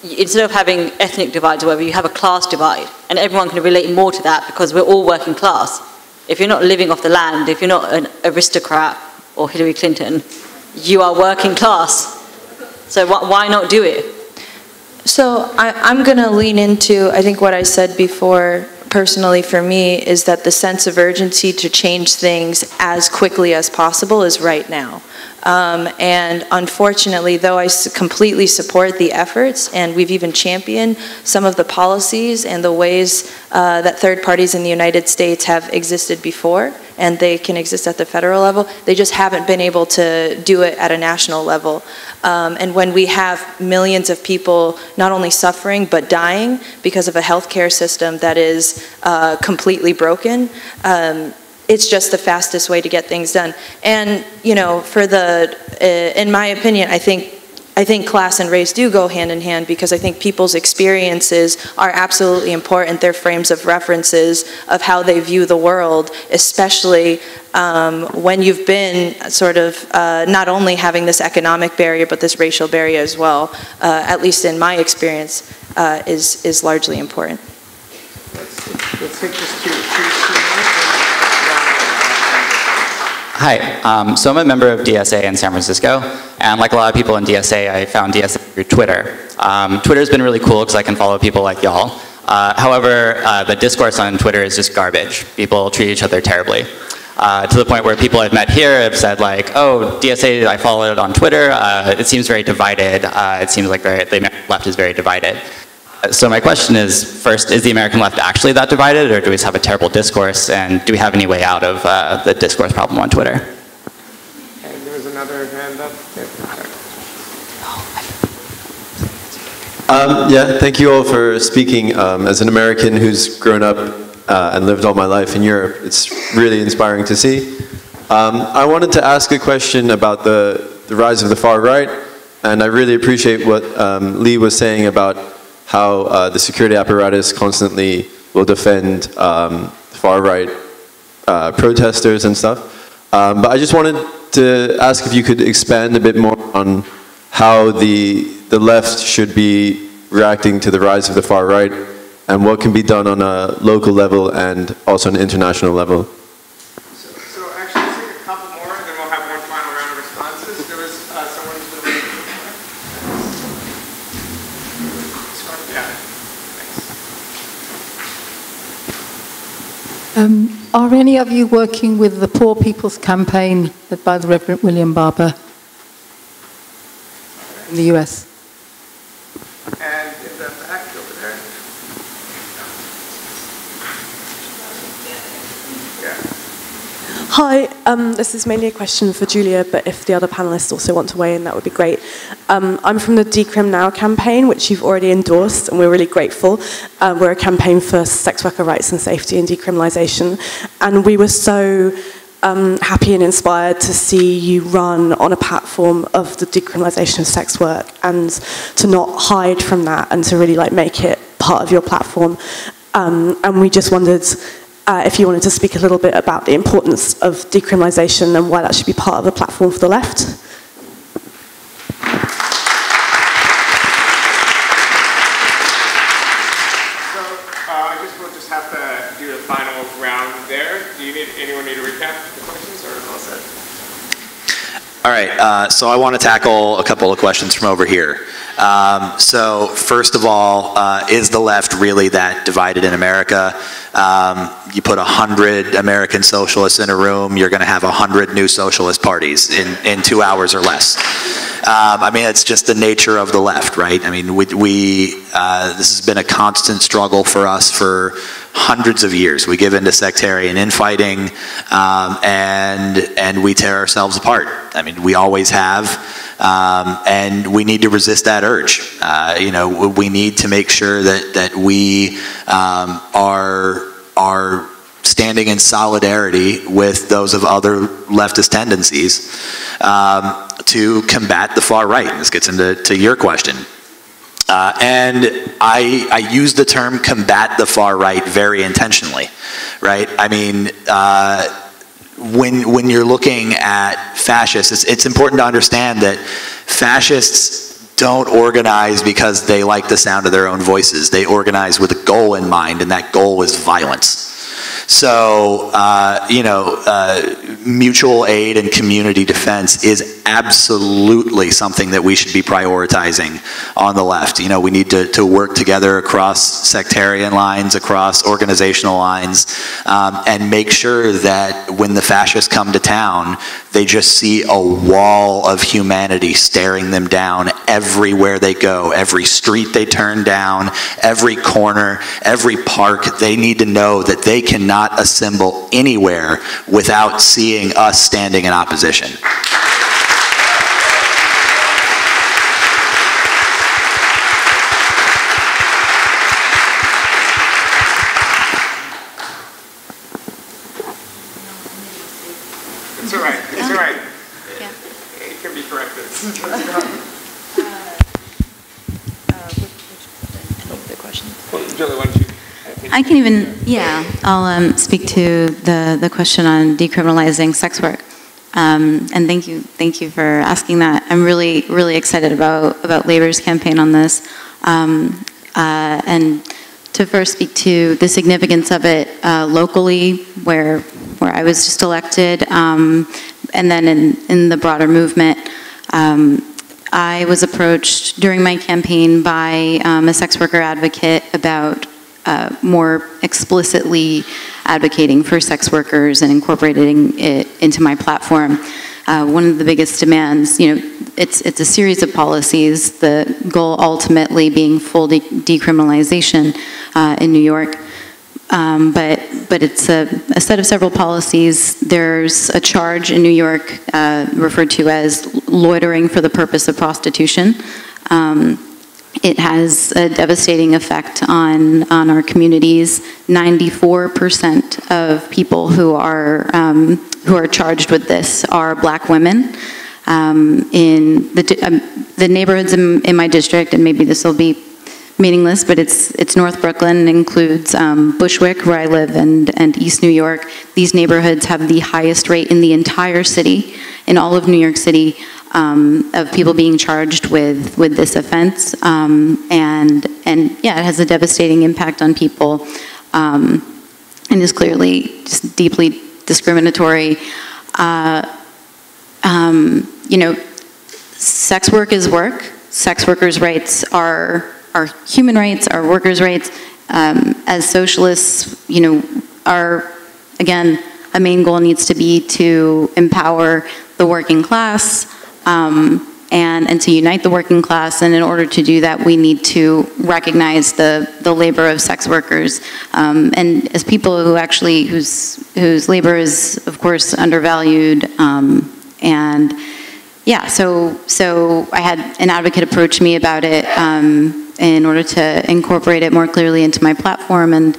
instead of having ethnic divides or whatever, you have a class divide, and everyone can relate more to that because we're all working class. If you're not living off the land, if you're not an aristocrat or Hillary Clinton, you are working class. So why not do it? So I'm going to lean into, I think what I said before, personally for me, is that the sense of urgency to change things as quickly as possible is right now. And unfortunately, though I completely support the efforts, and we've even championed some of the policies and the ways that third parties in the United States have existed before, and they can exist at the federal level, they just haven't been able to do it at a national level. And when we have millions of people not only suffering but dying because of a healthcare system that is completely broken, it's just the fastest way to get things done. And, you know, in my opinion, I think class and race do go hand in hand, because I think people's experiences are absolutely important. They're frames of references of how they view the world, especially when you've been sort of not only having this economic barrier, but this racial barrier as well, at least in my experience, is largely important. Let's take this to Hi, so I'm a member of DSA in San Francisco, and like a lot of people in DSA, I found DSA through Twitter. Twitter's been really cool because I can follow people like y'all. However, the discourse on Twitter is just garbage. People treat each other terribly. To the point where people I've met here have said like, oh, DSA, I followed it on Twitter, it seems very divided. It seems like the left is very divided. So my question is, first, is the American left actually that divided, or do we just have a terrible discourse, and do we have any way out of the discourse problem on Twitter? And there was another hand up. Yeah, thank you all for speaking. As an American who's grown up and lived all my life in Europe, it's really inspiring to see. I wanted to ask a question about the rise of the far right, and I really appreciate what Lee was saying about how the security apparatus constantly will defend far-right protesters and stuff. But I just wanted to ask if you could expand a bit more on how the left should be reacting to the rise of the far-right, and what can be done on a local level and also an international level. So actually, let's take a couple more, and then we'll have one final round of responses. There was someone to the right. Are any of you working with the Poor People's Campaign led by the Reverend William Barber in the US? And in the back over there. Hi, this is mainly a question for Julia, but if the other panelists also want to weigh in, that would be great. I'm from the Decrim Now campaign, which you've already endorsed, and we're really grateful. We're a campaign for sex worker rights and safety and decriminalisation, and we were so happy and inspired to see you run on a platform of the decriminalisation of sex work, and to not hide from that, and to really make it part of your platform. And we just wondered if you wanted to speak a little bit about the importance of decriminalisation and why that should be part of the platform for the left. So I guess we'll just have to do a final round there. Do you anyone need to recap the questions, or all set? All right, so I want to tackle a couple of questions from over here. So first of all, is the left really that divided in America? You put 100 American socialists in a room, you're going to have 100 new socialist parties in 2 hours or less. I mean, it's just the nature of the left, right? I mean, this has been a constant struggle for us for hundreds of years. We give into sectarian infighting, and we tear ourselves apart. I mean, we always have, and we need to resist that urge. You know, we need to make sure that we are standing in solidarity with those of other leftist tendencies to combat the far right. This gets into your question. And I use the term combat the far right very intentionally, right? I mean, when you're looking at fascists, it's important to understand that fascists don't organize because they like the sound of their own voices. They organize with a goal in mind, and that goal is violence. So, you know, mutual aid and community defense is absolutely something that we should be prioritizing on the left. You know, we need to work together across sectarian lines, across organizational lines, and make sure that when the fascists come to town, they just see a wall of humanity staring them down everywhere they go, every street they turn down, every corner, every park. They need to know that they cannot assemble anywhere without seeing us standing in opposition. It's all right. It's all right. Yeah. It can be corrected. Julie, why don't you? I can even, yeah, I'll speak to the question on decriminalizing sex work. And thank you for asking that. I'm really excited about Labor's campaign on this. And to first speak to the significance of it locally, where I was just elected, and then in the broader movement. I was approached during my campaign by a sex worker advocate about more explicitly advocating for sex workers and incorporating it into my platform. One of the biggest demands, you know, it's a series of policies, the goal ultimately being full decriminalization in New York. But it's a set of several policies. There's a charge in New York referred to as loitering for the purpose of prostitution. It has a devastating effect on our communities. 94% of people who are charged with this are Black women. In the neighborhoods in my district, and maybe this will be meaningless, but it's North Brooklyn, includes Bushwick, where I live, and East New York. These neighborhoods have the highest rate in the entire city, in all of New York City, of people being charged with this offense. And yeah, it has a devastating impact on people, and is clearly just deeply discriminatory. You know, sex work is work. Sex workers' rights are human rights, are workers' rights. As socialists, you know, again, a main goal needs to be to empower the working class, and to unite the working class. And in order to do that, we need to recognize the labor of sex workers. And as people who actually, whose labor is, of course, undervalued. And yeah, so I had an advocate approach me about it in order to incorporate it more clearly into my platform. And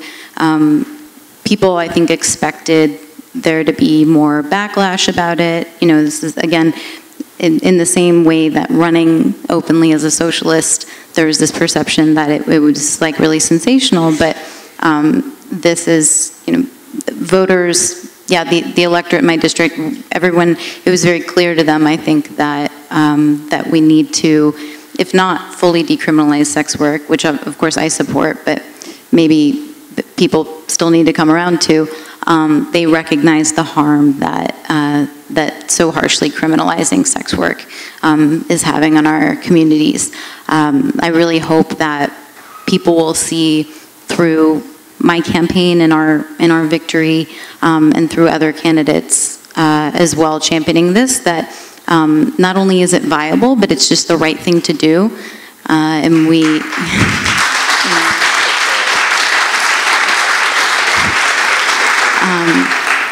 people, I think, expected there to be more backlash about it. You know, this is, again, in the same way that running openly as a socialist, there was this perception that it was like really sensational, but this is, you know, voters, yeah, the electorate in my district, everyone, it was very clear to them, I think, that that we need to, if not fully decriminalize sex work, which of course I support, but maybe people still need to come around to, they recognize the harm that that so harshly criminalizing sex work is having on our communities. I really hope that people will see through my campaign and our victory, and through other candidates as well championing this, that not only is it viable, but it's just the right thing to do, and we.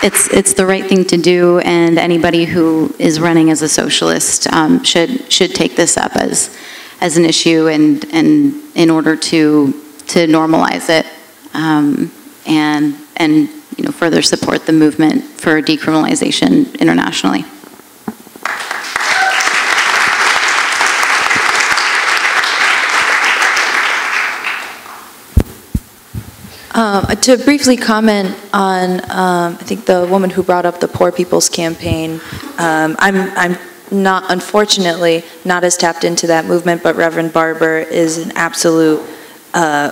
It's the right thing to do, and anybody who is running as a socialist should take this up as an issue, and in order to normalize it, and you know, further support the movement for decriminalization internationally. To briefly comment on, I think the woman who brought up the Poor People's Campaign, I'm not, unfortunately, not as tapped into that movement, but Reverend Barber is an absolute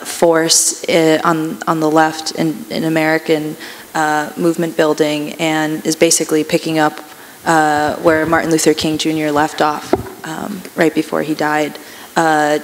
force on the left in American movement building, and is basically picking up where Martin Luther King Jr. left off right before he died,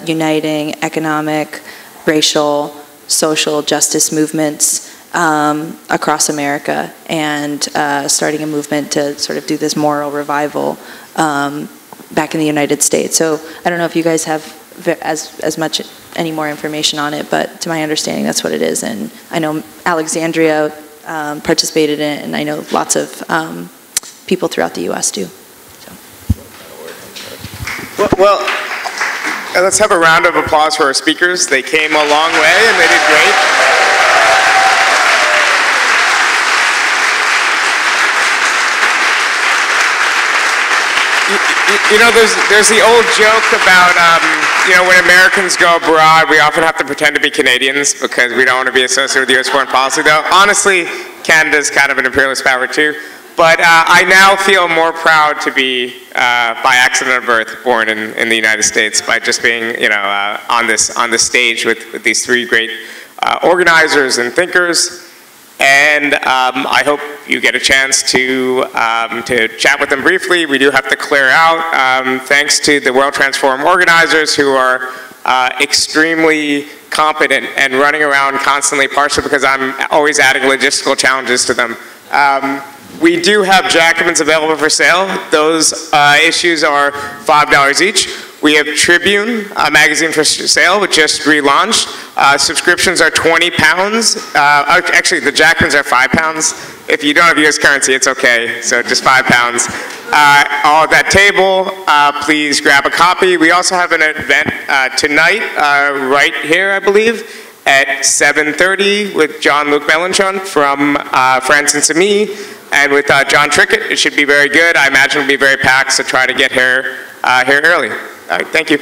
uniting economic, racial, social justice movements across America, and starting a movement to sort of do this moral revival back in the United States. So I don't know if you guys have as much any more information on it, but to my understanding, that's what it is. And I know Alexandria participated in it, and I know lots of people throughout the U.S. do. So. Well, let's have a round of applause for our speakers. They came a long way and they did great. You know, there's the old joke about, you know, when Americans go abroad, we often have to pretend to be Canadians because we don't want to be associated with U.S. foreign policy, though. Honestly, Canada's kind of an imperialist power, too. But I now feel more proud to be, by accident of birth, born in the United States, by just being, you know, on this stage with these three great organizers and thinkers. And I hope you get a chance to chat with them briefly. We do have to clear out. Thanks to the World Transform organizers, who are extremely competent and running around constantly, partially because I'm always adding logistical challenges to them. We do have Jacobins available for sale. Those issues are $5 each. We have Tribune, a magazine for sale, which just relaunched. Subscriptions are £20. Actually, the Jacobins are £5. If you don't have US currency, it's okay, so just £5. All at that table, please grab a copy. We also have an event tonight, right here, I believe, at 7:30 with John Luke Melanchon from Francis and Me, and with John Trickett. It should be very good. I imagine it'll be very packed, so try to get here early. All right, thank you.